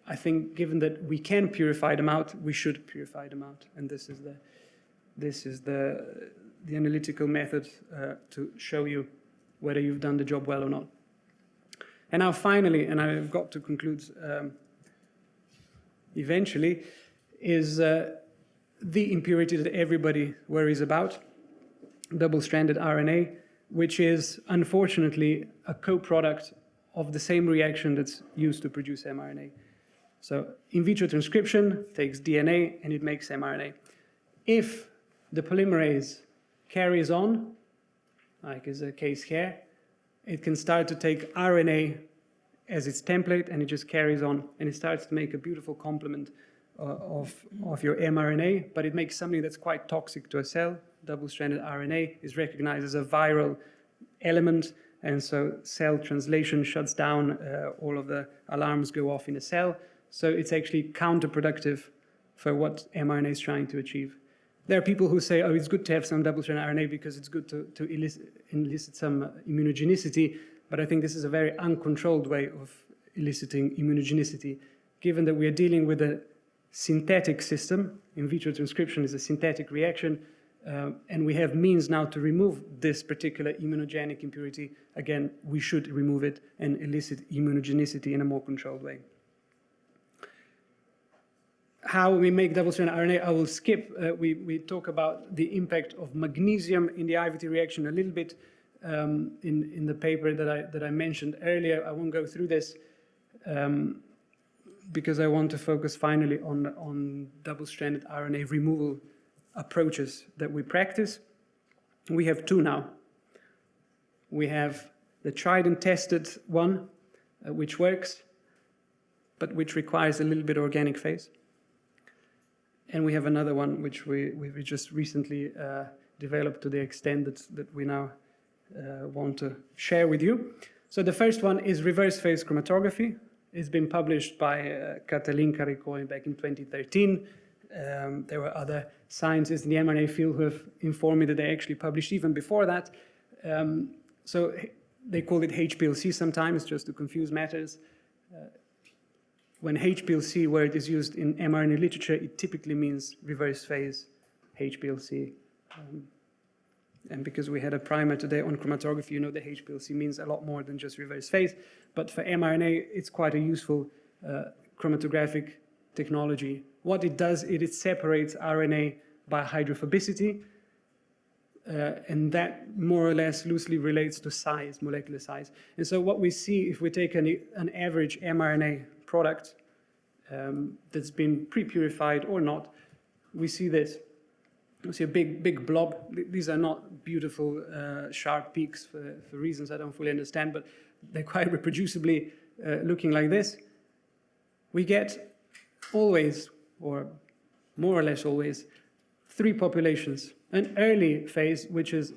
I think given that we can purify them out, we should purify them out. And this is the analytical method to show you whether you've done the job well or not. And now finally, and I've got to conclude eventually, is the impurity that everybody worries about, double-stranded RNA. which is unfortunately a co-product of the same reaction that's used to produce mRNA. So in vitro transcription takes DNA and it makes mRNA. If the polymerase carries on, like is the case here, it can start to take RNA as its template, and it just carries on, and it starts to make a beautiful complement of your mRNA, but it makes something that's quite toxic to a cell. Double-stranded RNA is recognized as a viral element, and so cell translation shuts down, all of the alarms go off in a cell, so it's actually counterproductive for what mRNA is trying to achieve. There are people who say, oh, it's good to have some double-stranded RNA because it's good to elicit some immunogenicity, but I think this is a very uncontrolled way of eliciting immunogenicity, given that we are dealing with a synthetic system. In vitro transcription is a synthetic reaction, and we have means now to remove this particular immunogenic impurity. Again, we should remove it and elicit immunogenicity in a more controlled way. How we make double-stranded RNA, I will skip. We talk about the impact of magnesium in the IVT reaction a little bit in the paper that I mentioned earlier. I won't go through this because I want to focus finally on double-stranded RNA removal approaches that we practice. We have two now. We have the tried and tested one, which works, but which requires a little bit of organic phase. And we have another one which we just recently developed to the extent that we now want to share with you. So the first one is reverse phase chromatography. It's been published by Katalin Karikoy back in 2013. There were other scientists in the mRNA field who have informed me that they actually published even before that. So they call it HPLC sometimes, just to confuse matters. When HPLC word is used in mRNA literature, it typically means reverse phase HPLC. And because we had a primer today on chromatography, you know that HPLC means a lot more than just reverse phase. But for mRNA, it's quite a useful chromatographic technology. What it does, it separates RNA by hydrophobicity, and that more or less loosely relates to size, molecular size. And so what we see if we take an average mRNA product that's been pre-purified or not, we see this. We see a big blob. These are not beautiful, sharp peaks for reasons I don't fully understand, but they're quite reproducibly looking like this. We get always, or more or less always, three populations. An early phase, which is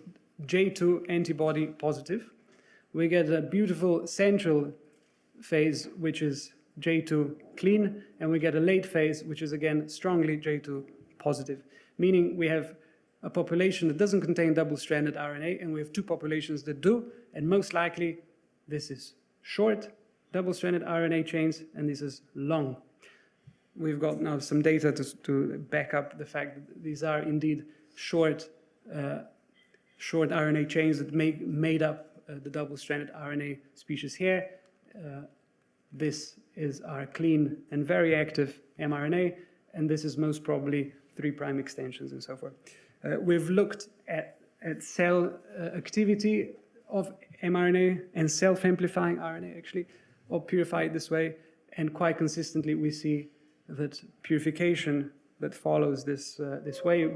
J2 antibody positive. We get a beautiful central phase, which is J2 clean, and we get a late phase, which is again strongly J2 positive, meaning we have a population that doesn't contain double-stranded RNA, and we have two populations that do, and most likely this is short double-stranded RNA chains, and this is long. We've got now some data to back up the fact that these are indeed short RNA chains that made up the double-stranded RNA species here. This is our clean and very active mRNA, and this is most probably 3' extensions and so forth. We've looked at cell activity of mRNA and self-amplifying RNA, actually, or purified this way, and quite consistently we see that purification that follows this way,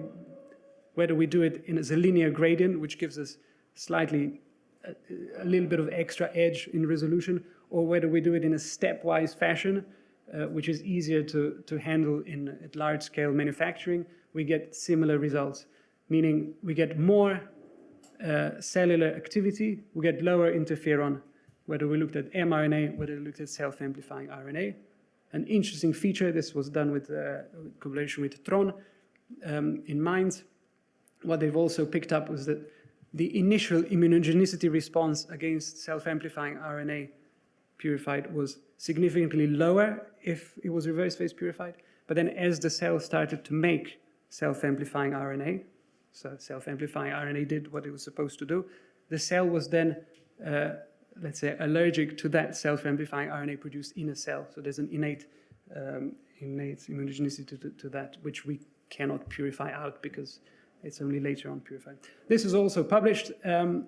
whether we do it as a linear gradient, which gives us slightly a little bit of extra edge in resolution, or whether we do it in a stepwise fashion, which is easier to handle at large-scale manufacturing, we get similar results, meaning we get more cellular activity, we get lower interferon, whether we looked at mRNA, whether we looked at self-amplifying RNA. An interesting feature, this was done with collaboration with Tron in mind. What they've also picked up was that the initial immunogenicity response against self-amplifying RNA purified was significantly lower if it was reverse phase purified. But then as the cell started to make self-amplifying RNA, so self-amplifying RNA did what it was supposed to do, the cell was then, let's say, allergic to that self-amplifying RNA produced in a cell. So there's an innate immunogenicity to that, which we cannot purify out because It's only later on purified. This is also published and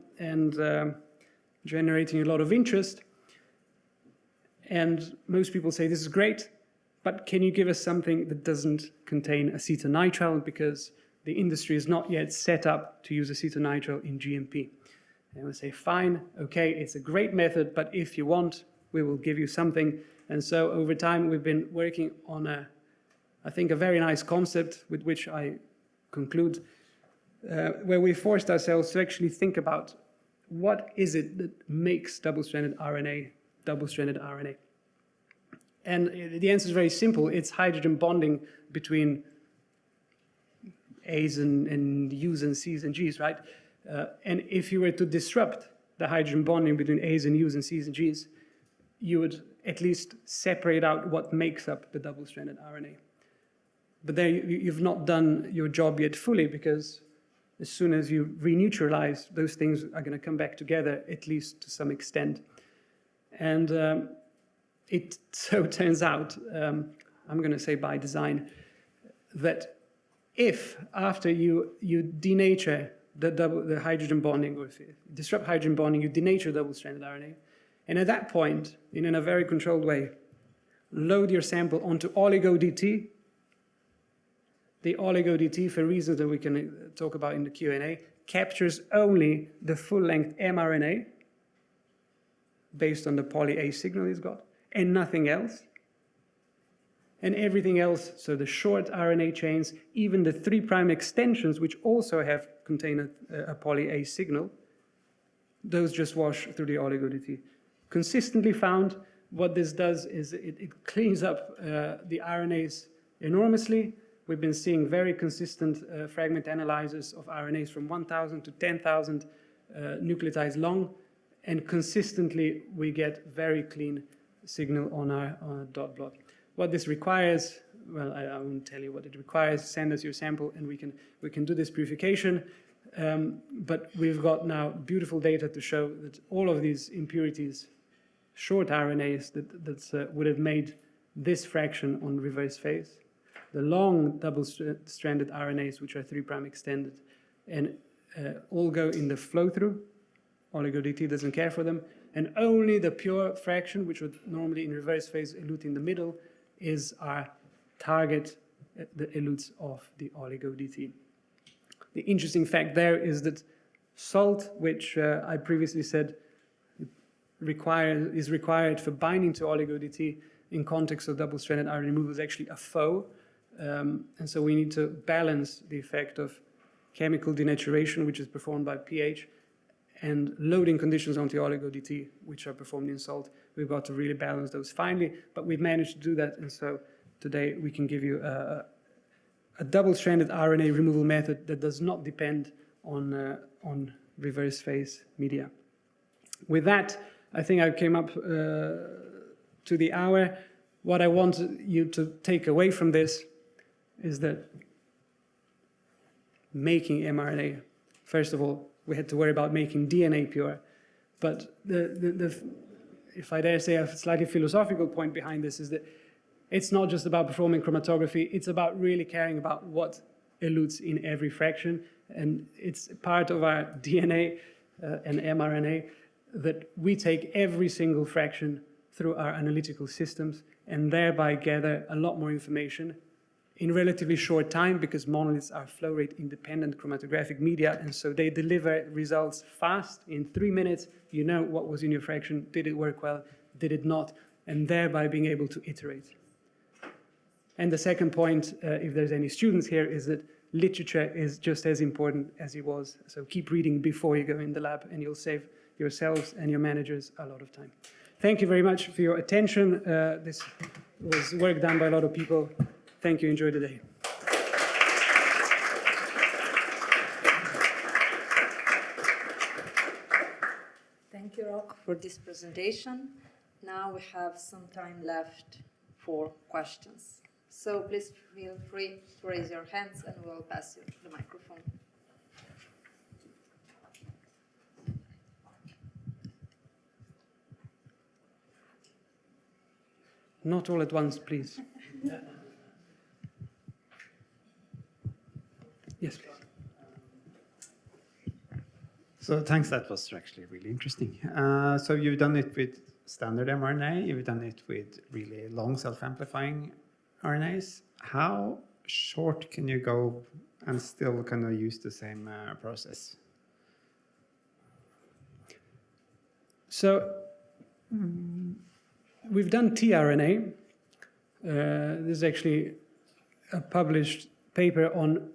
generating a lot of interest. And most people say, this is great, but can you give us something that doesn't contain acetonitrile, because the industry is not yet set up to use acetonitrile in GMP. And we say, fine, okay, it's a great method, but if you want, we will give you something. And so over time, we've been working on I think, a very nice concept with which I conclude, where we forced ourselves to actually think about what is it that makes double-stranded RNA double-stranded RNA. And the answer is very simple. It's hydrogen bonding between A's and U's and C's and G's, right? And if you were to disrupt the hydrogen bonding between A's and U's and C's and G's, you would at least separate out what makes up the double-stranded RNA. But there you've not done your job yet fully, because as soon as you reneutralize, those things are going to come back together, at least to some extent. And it so turns out, I'm going to say by design, that if after you denature the hydrogen bonding, or if you disrupt hydrogen bonding, you denature double-stranded RNA, and at that point, in a very controlled way, load your sample onto Oligo DT. The Oligo DT, for reasons that we can talk about in the Q&A, captures only the full-length mRNA based on the poly-A signal it's got, and nothing else. And everything else, so the short RNA chains, even the 3' extensions, which also contain a poly-A signal, those just wash through the Oligo DT. Consistently found, what this does is it cleans up the RNAs enormously. We've been seeing very consistent fragment analyzers of RNAs from 1,000 to 10,000 nucleotides long, and consistently we get very clean signal on our dot plot. What this requires, well, I won't tell you what it requires. Send us your sample and we can do this purification. But we've got now beautiful data to show that all of these impurities, short RNAs that would have made this fraction on reverse phase, the long double-stranded RNAs, which are 3' extended, and all go in the flow-through. Oligo DT doesn't care for them. And only the pure fraction, which would normally in reverse phase elute in the middle, is our target that elutes off the Oligo DT. The interesting fact there is that salt, which I previously said is required for binding to Oligo DT in context of double-stranded RNA removal, is actually a foe. And so we need to balance the effect of chemical denaturation, which is performed by pH, and loading conditions onto Oligo DT, which are performed in salt. We've got to really balance those finely, but we've managed to do that. And so today we can give you a double-stranded RNA removal method that does not depend on reverse phase media. With that, I think I came up to the hour. What I want you to take away from this is that making mRNA, first of all, we had to worry about making DNA pure. But if I dare say a slightly philosophical point behind this is that it's not just about performing chromatography, it's about really caring about what elutes in every fraction. And it's part of our DNA and mRNA that we take every single fraction through our analytical systems and thereby gather a lot more information in relatively short time, because monoliths are flow rate independent chromatographic media, and so they deliver results fast. In 3 minutes, you know what was in your fraction, did it work well, did it not, and thereby being able to iterate. And the second point, if there's any students here, is that literature is just as important as it was. So keep reading before you go in the lab, and you'll save yourselves and your managers a lot of time. Thank you very much for your attention. This was work done by a lot of people. Thank you. Enjoy the day. Thank you, Rock, for this presentation. Now we have some time left for questions. So please feel free to raise your hands and we'll pass you the microphone. Not all at once, please. Yes, please. So thanks, that was actually really interesting. So you've done it with standard mRNA, you've done it with really long self-amplifying RNAs. How short can you go and still kind of use the same process? So we've done tRNA. This is actually a published paper on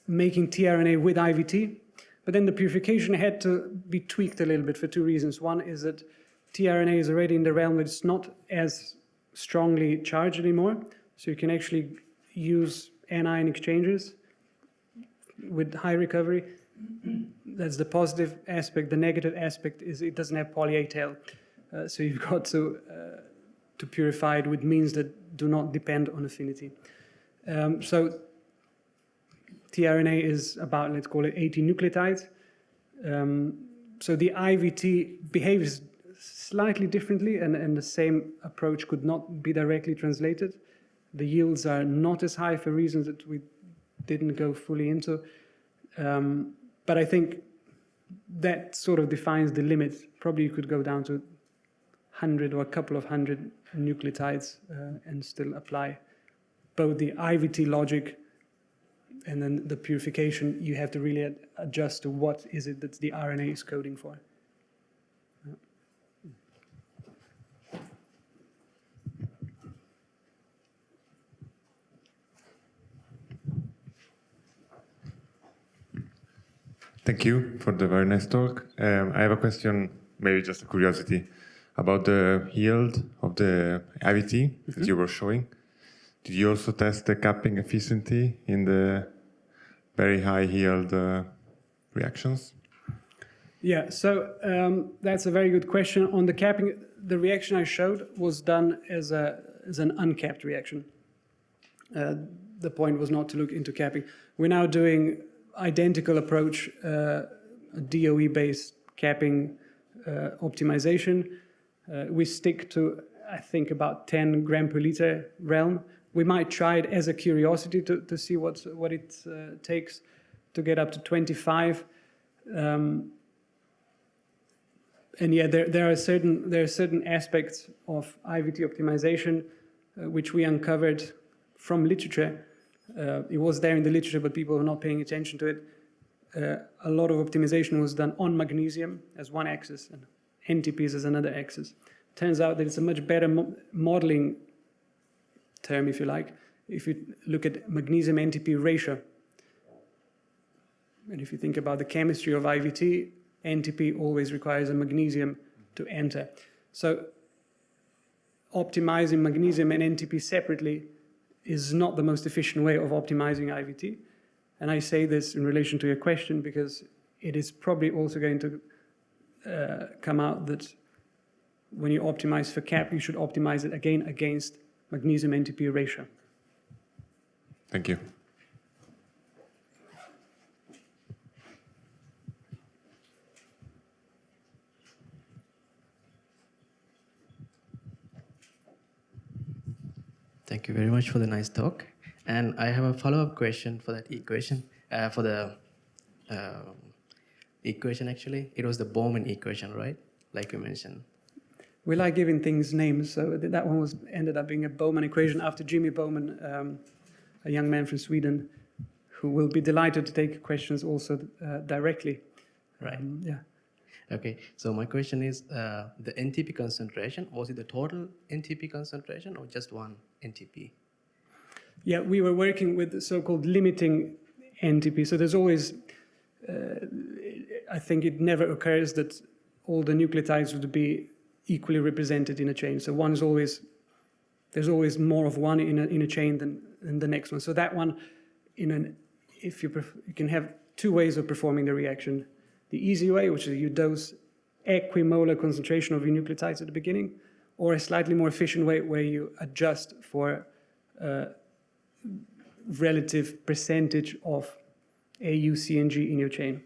making tRNA with IVT. But then the purification had to be tweaked a little bit for two reasons. One is that tRNA is already in the realm that it's not as strongly charged anymore. So you can actually use anion exchanges with high recovery. That's the positive aspect. The negative aspect is it doesn't have poly-A-tail. So you've got to purify it with means that do not depend on affinity. So tRNA is about, let's call it 80 nucleotides. So the IVT behaves slightly differently, and the same approach could not be directly translated. The yields are not as high for reasons that we didn't go fully into. But I think that sort of defines the limit. Probably you could go down to 100 or a couple of hundred nucleotides and still apply both the IVT logic and then the purification. You have to really adjust to what is it that the RNA is coding for. Thank you for the very nice talk. I have a question, maybe just a curiosity, about the yield of the IVT that you were showing. Did you also test the capping efficiency in the very high yield reactions? Yeah, so that's a very good question. On the capping, the reaction I showed was done as an uncapped reaction. The point was not to look into capping. We're now doing identical approach, a DOE-based capping optimization. We stick to, I think, about 10 gram per liter realm. We might try it as a curiosity to see what it takes to get up to 25. And yeah, there are certain aspects of IVT optimization which we uncovered from literature. It was there in the literature, but people were not paying attention to it. A lot of optimization was done on magnesium as one axis and NTPs as another axis. Turns out that it's a much better modeling term, if you like, if you look at magnesium NTP ratio. And if you think about the chemistry of IVT, NTP always requires a magnesium to enter. So optimizing magnesium and NTP separately is not the most efficient way of optimizing IVT. And I say this in relation to your question because it is probably also going to come out that when you optimize for cap, you should optimize it again against magnesium NTP ratio. Thank you. Thank you very much for the nice talk. And I have a follow-up question for that equation. For the equation, actually, it was the Bowman equation, right? Like you mentioned. We like giving things names, so that one ended up being a Bowman equation after Jimmy Bowman, a young man from Sweden, who will be delighted to take questions also directly. Right. Yeah. Okay, so my question is, the NTP concentration, was it the total NTP concentration or just one NTP? Yeah, we were working with the so-called limiting NTP. So there's always, I think it never occurs that all the nucleotides would be equally represented in a chain. So one is always, there's always more of one in a chain than the next one. So that one, if you can have two ways of performing the reaction. The easy way, which is you dose equimolar concentration of your nucleotides at the beginning, or a slightly more efficient way where you adjust for relative percentage of AU, C, and G in your chain.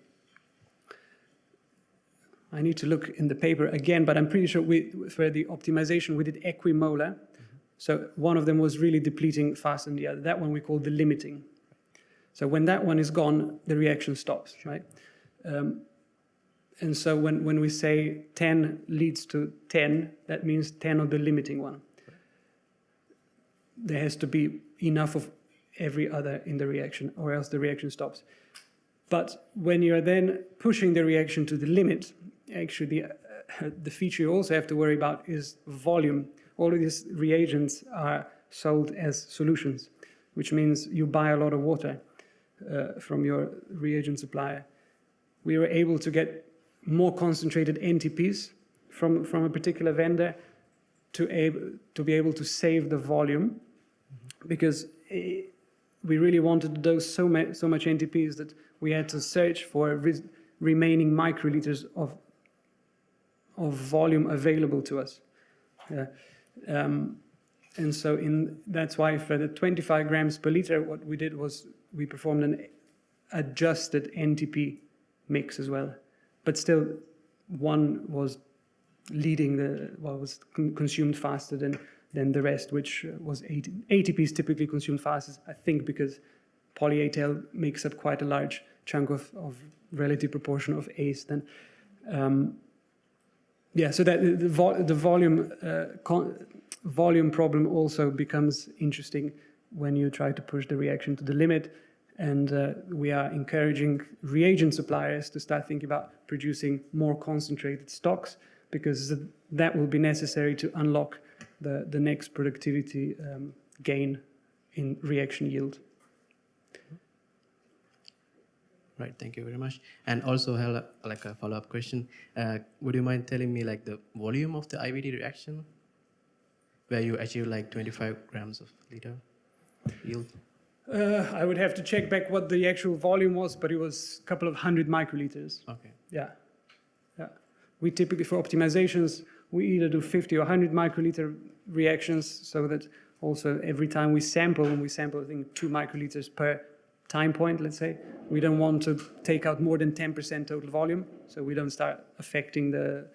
I need to look in the paper again, but I'm pretty sure for the optimization, we did equimolar. So one of them was really depleting faster than the other. That one we call the limiting. So when that one is gone, the reaction stops, right? And so when we say 10 leads to 10, that means 10 of the limiting one. There has to be enough of every other in the reaction, or else the reaction stops. But when you're then pushing the reaction to the limit, actually the feature you also have to worry about is volume. All of these reagents are sold as solutions, which means you buy a lot of water from your reagent supplier. We were able to get more concentrated NTPs from a particular vendor to be able to save the volume, because we really wanted to dose so much NTPs that we had to search for remaining microliters of volume available to us. And so that's why for the 25 grams per liter, what we did was we performed an adjusted NTP mix as well. But still, one was leading was consumed faster than the rest, which was ATP is typically consumed fastest, I think, because poly-A-tail makes up quite a large chunk of relative proportion of ACE. Then, so that the volume problem also becomes interesting when you try to push the reaction to the limit. And we are encouraging reagent suppliers to start thinking about producing more concentrated stocks, because that will be necessary to unlock the next productivity gain in reaction yield. Right, thank you very much. And also, I have like a follow-up question. Would you mind telling me like the volume of the IVD reaction, where you achieve like 25 grams of liter yield? I would have to check back what the actual volume was, but it was a couple of 100 microliters. Okay. Yeah. We typically, for optimizations, we either do 50 or 100 microliter reactions, so that also every time we sample, and we sample, I think, 2 microliters per time point, let's say, we don't want to take out more than 10% total volume, so we don't start affecting the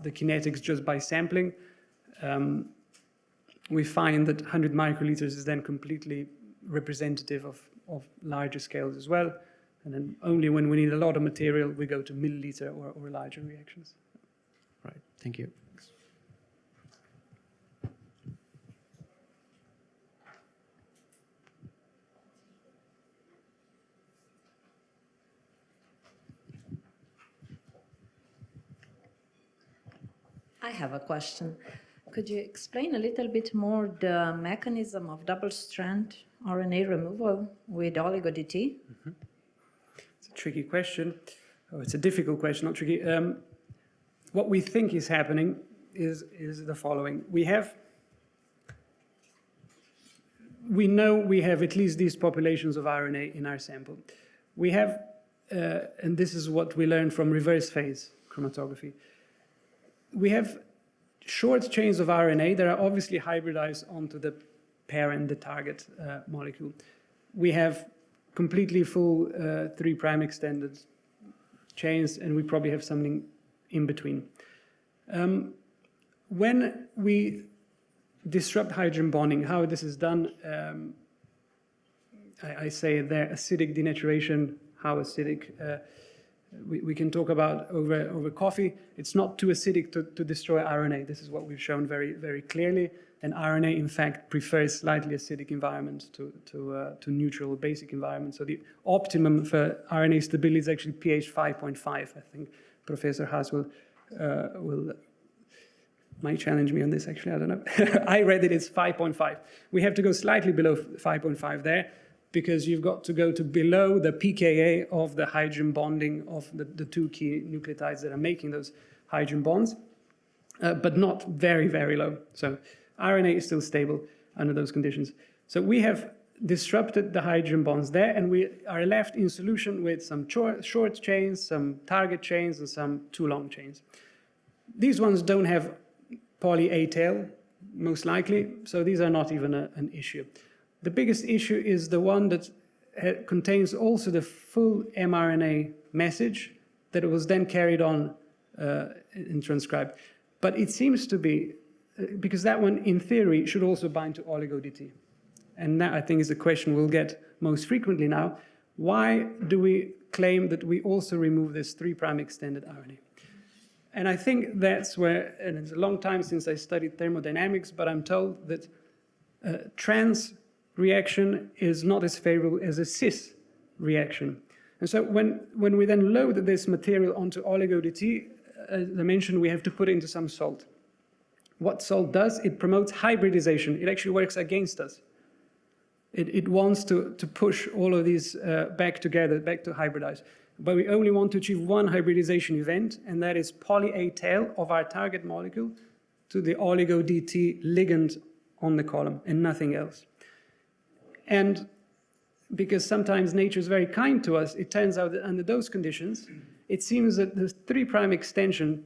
kinetics just by sampling. We find that 100 microliters is then completely representative of larger scales as well. And then only when we need a lot of material, we go to milliliter or larger reactions. Right, thank you. I have a question. Could you explain a little bit more the mechanism of double-strand RNA removal with Oligo DT? Mm-hmm. It's a tricky question. Oh, it's a difficult question, not tricky. What we think is happening is the following. We know we have at least these populations of RNA in our sample. We have, and this is what we learned from reverse phase chromatography, we have short chains of RNA that are obviously hybridized onto the parent, the target molecule. We have completely full 3' extended chains, and we probably have something in between. When we disrupt hydrogen bonding, how this is done, I say there, acidic denaturation, how acidic. We can talk about over coffee. It's not too acidic to destroy RNA. This is what we've shown very, very clearly. And RNA, in fact, prefers slightly acidic environments to neutral basic environments. So the optimum for RNA stability is actually pH 5.5. I think Professor Haas might challenge me on this, actually. I don't know. I read it, it's 5.5. We have to go slightly below 5.5 there, because you've got to go to below the pKa of the hydrogen bonding of the 2 key nucleotides that are making those hydrogen bonds, but not very, very low. So RNA is still stable under those conditions. So we have disrupted the hydrogen bonds there, and we are left in solution with some short chains, some target chains, and some too long chains. These ones don't have poly-A-tail, most likely, so these are not even an issue. The biggest issue is the one that contains also the full mRNA message that was then carried on and transcribed. But it seems to be, because that one, in theory, should also bind to Oligo DT. And that, I think, is the question we'll get most frequently now. why do we claim that we also remove this 3' extended RNA? And I think that's where, and it's a long time since I studied thermodynamics, but I'm told that trans reaction is not as favorable as a cis reaction. And so when we then load this material onto oligo-DT, as I mentioned, we have to put it into some salt. What salt does, it promotes hybridization. It actually works against us. It wants to push all of these back together, back to hybridize. But we only want to achieve one hybridization event, and that is poly-A tail of our target molecule to the oligo-DT ligand on the column, and nothing else. And because sometimes nature is very kind to us, it turns out that under those conditions, it seems that the 3' extension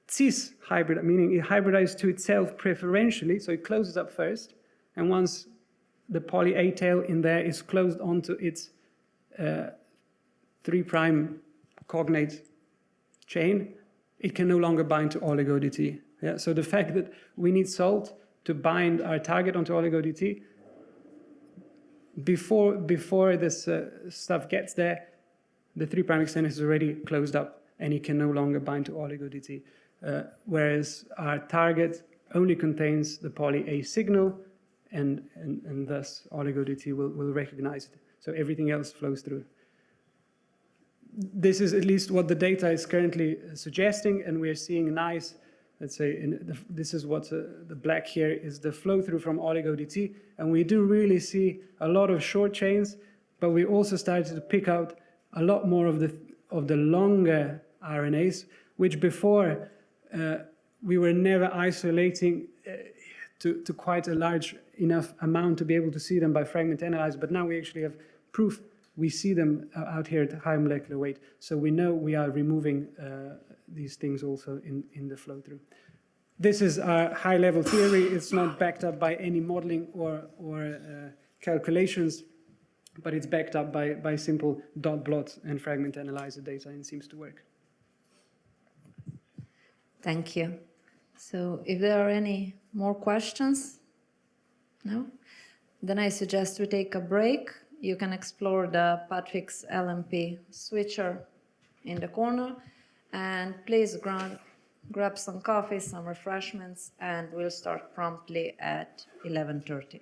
cis hybrid, meaning it hybridizes to itself preferentially, so it closes up first, and once the poly-A tail in there is closed onto its 3' cognate chain, it can no longer bind to oligo-DT. Yeah? So the fact that we need salt to bind our target onto oligo-DT, before this stuff gets there, the 3' extension is already closed up and it can no longer bind to oligo-DT. Whereas our target only contains the poly-A signal, and thus oligo-DT will recognize it. So everything else flows through. This is at least what the data is currently suggesting, and we're seeing nice, let's say, this is what the black here is the flow through from oligo-DT, and we do really see a lot of short chains, but we also started to pick out a lot more of the longer RNAs, which before we were never isolating to quite a large enough amount to be able to see them by fragment analysis, but now we actually have proof. We see them out here at high molecular weight, so we know we are removing these things also in the flow through. This is our high-level theory. It's not backed up by any modeling or calculations, but it's backed up by simple dot plot and fragment analyzer data, and seems to work. Thank you. So if there are any more questions, no? Then I suggest we take a break. You can explore the PATfix LMP switcher in the corner, and please grab some coffee, some refreshments, and we'll start promptly at 11:30.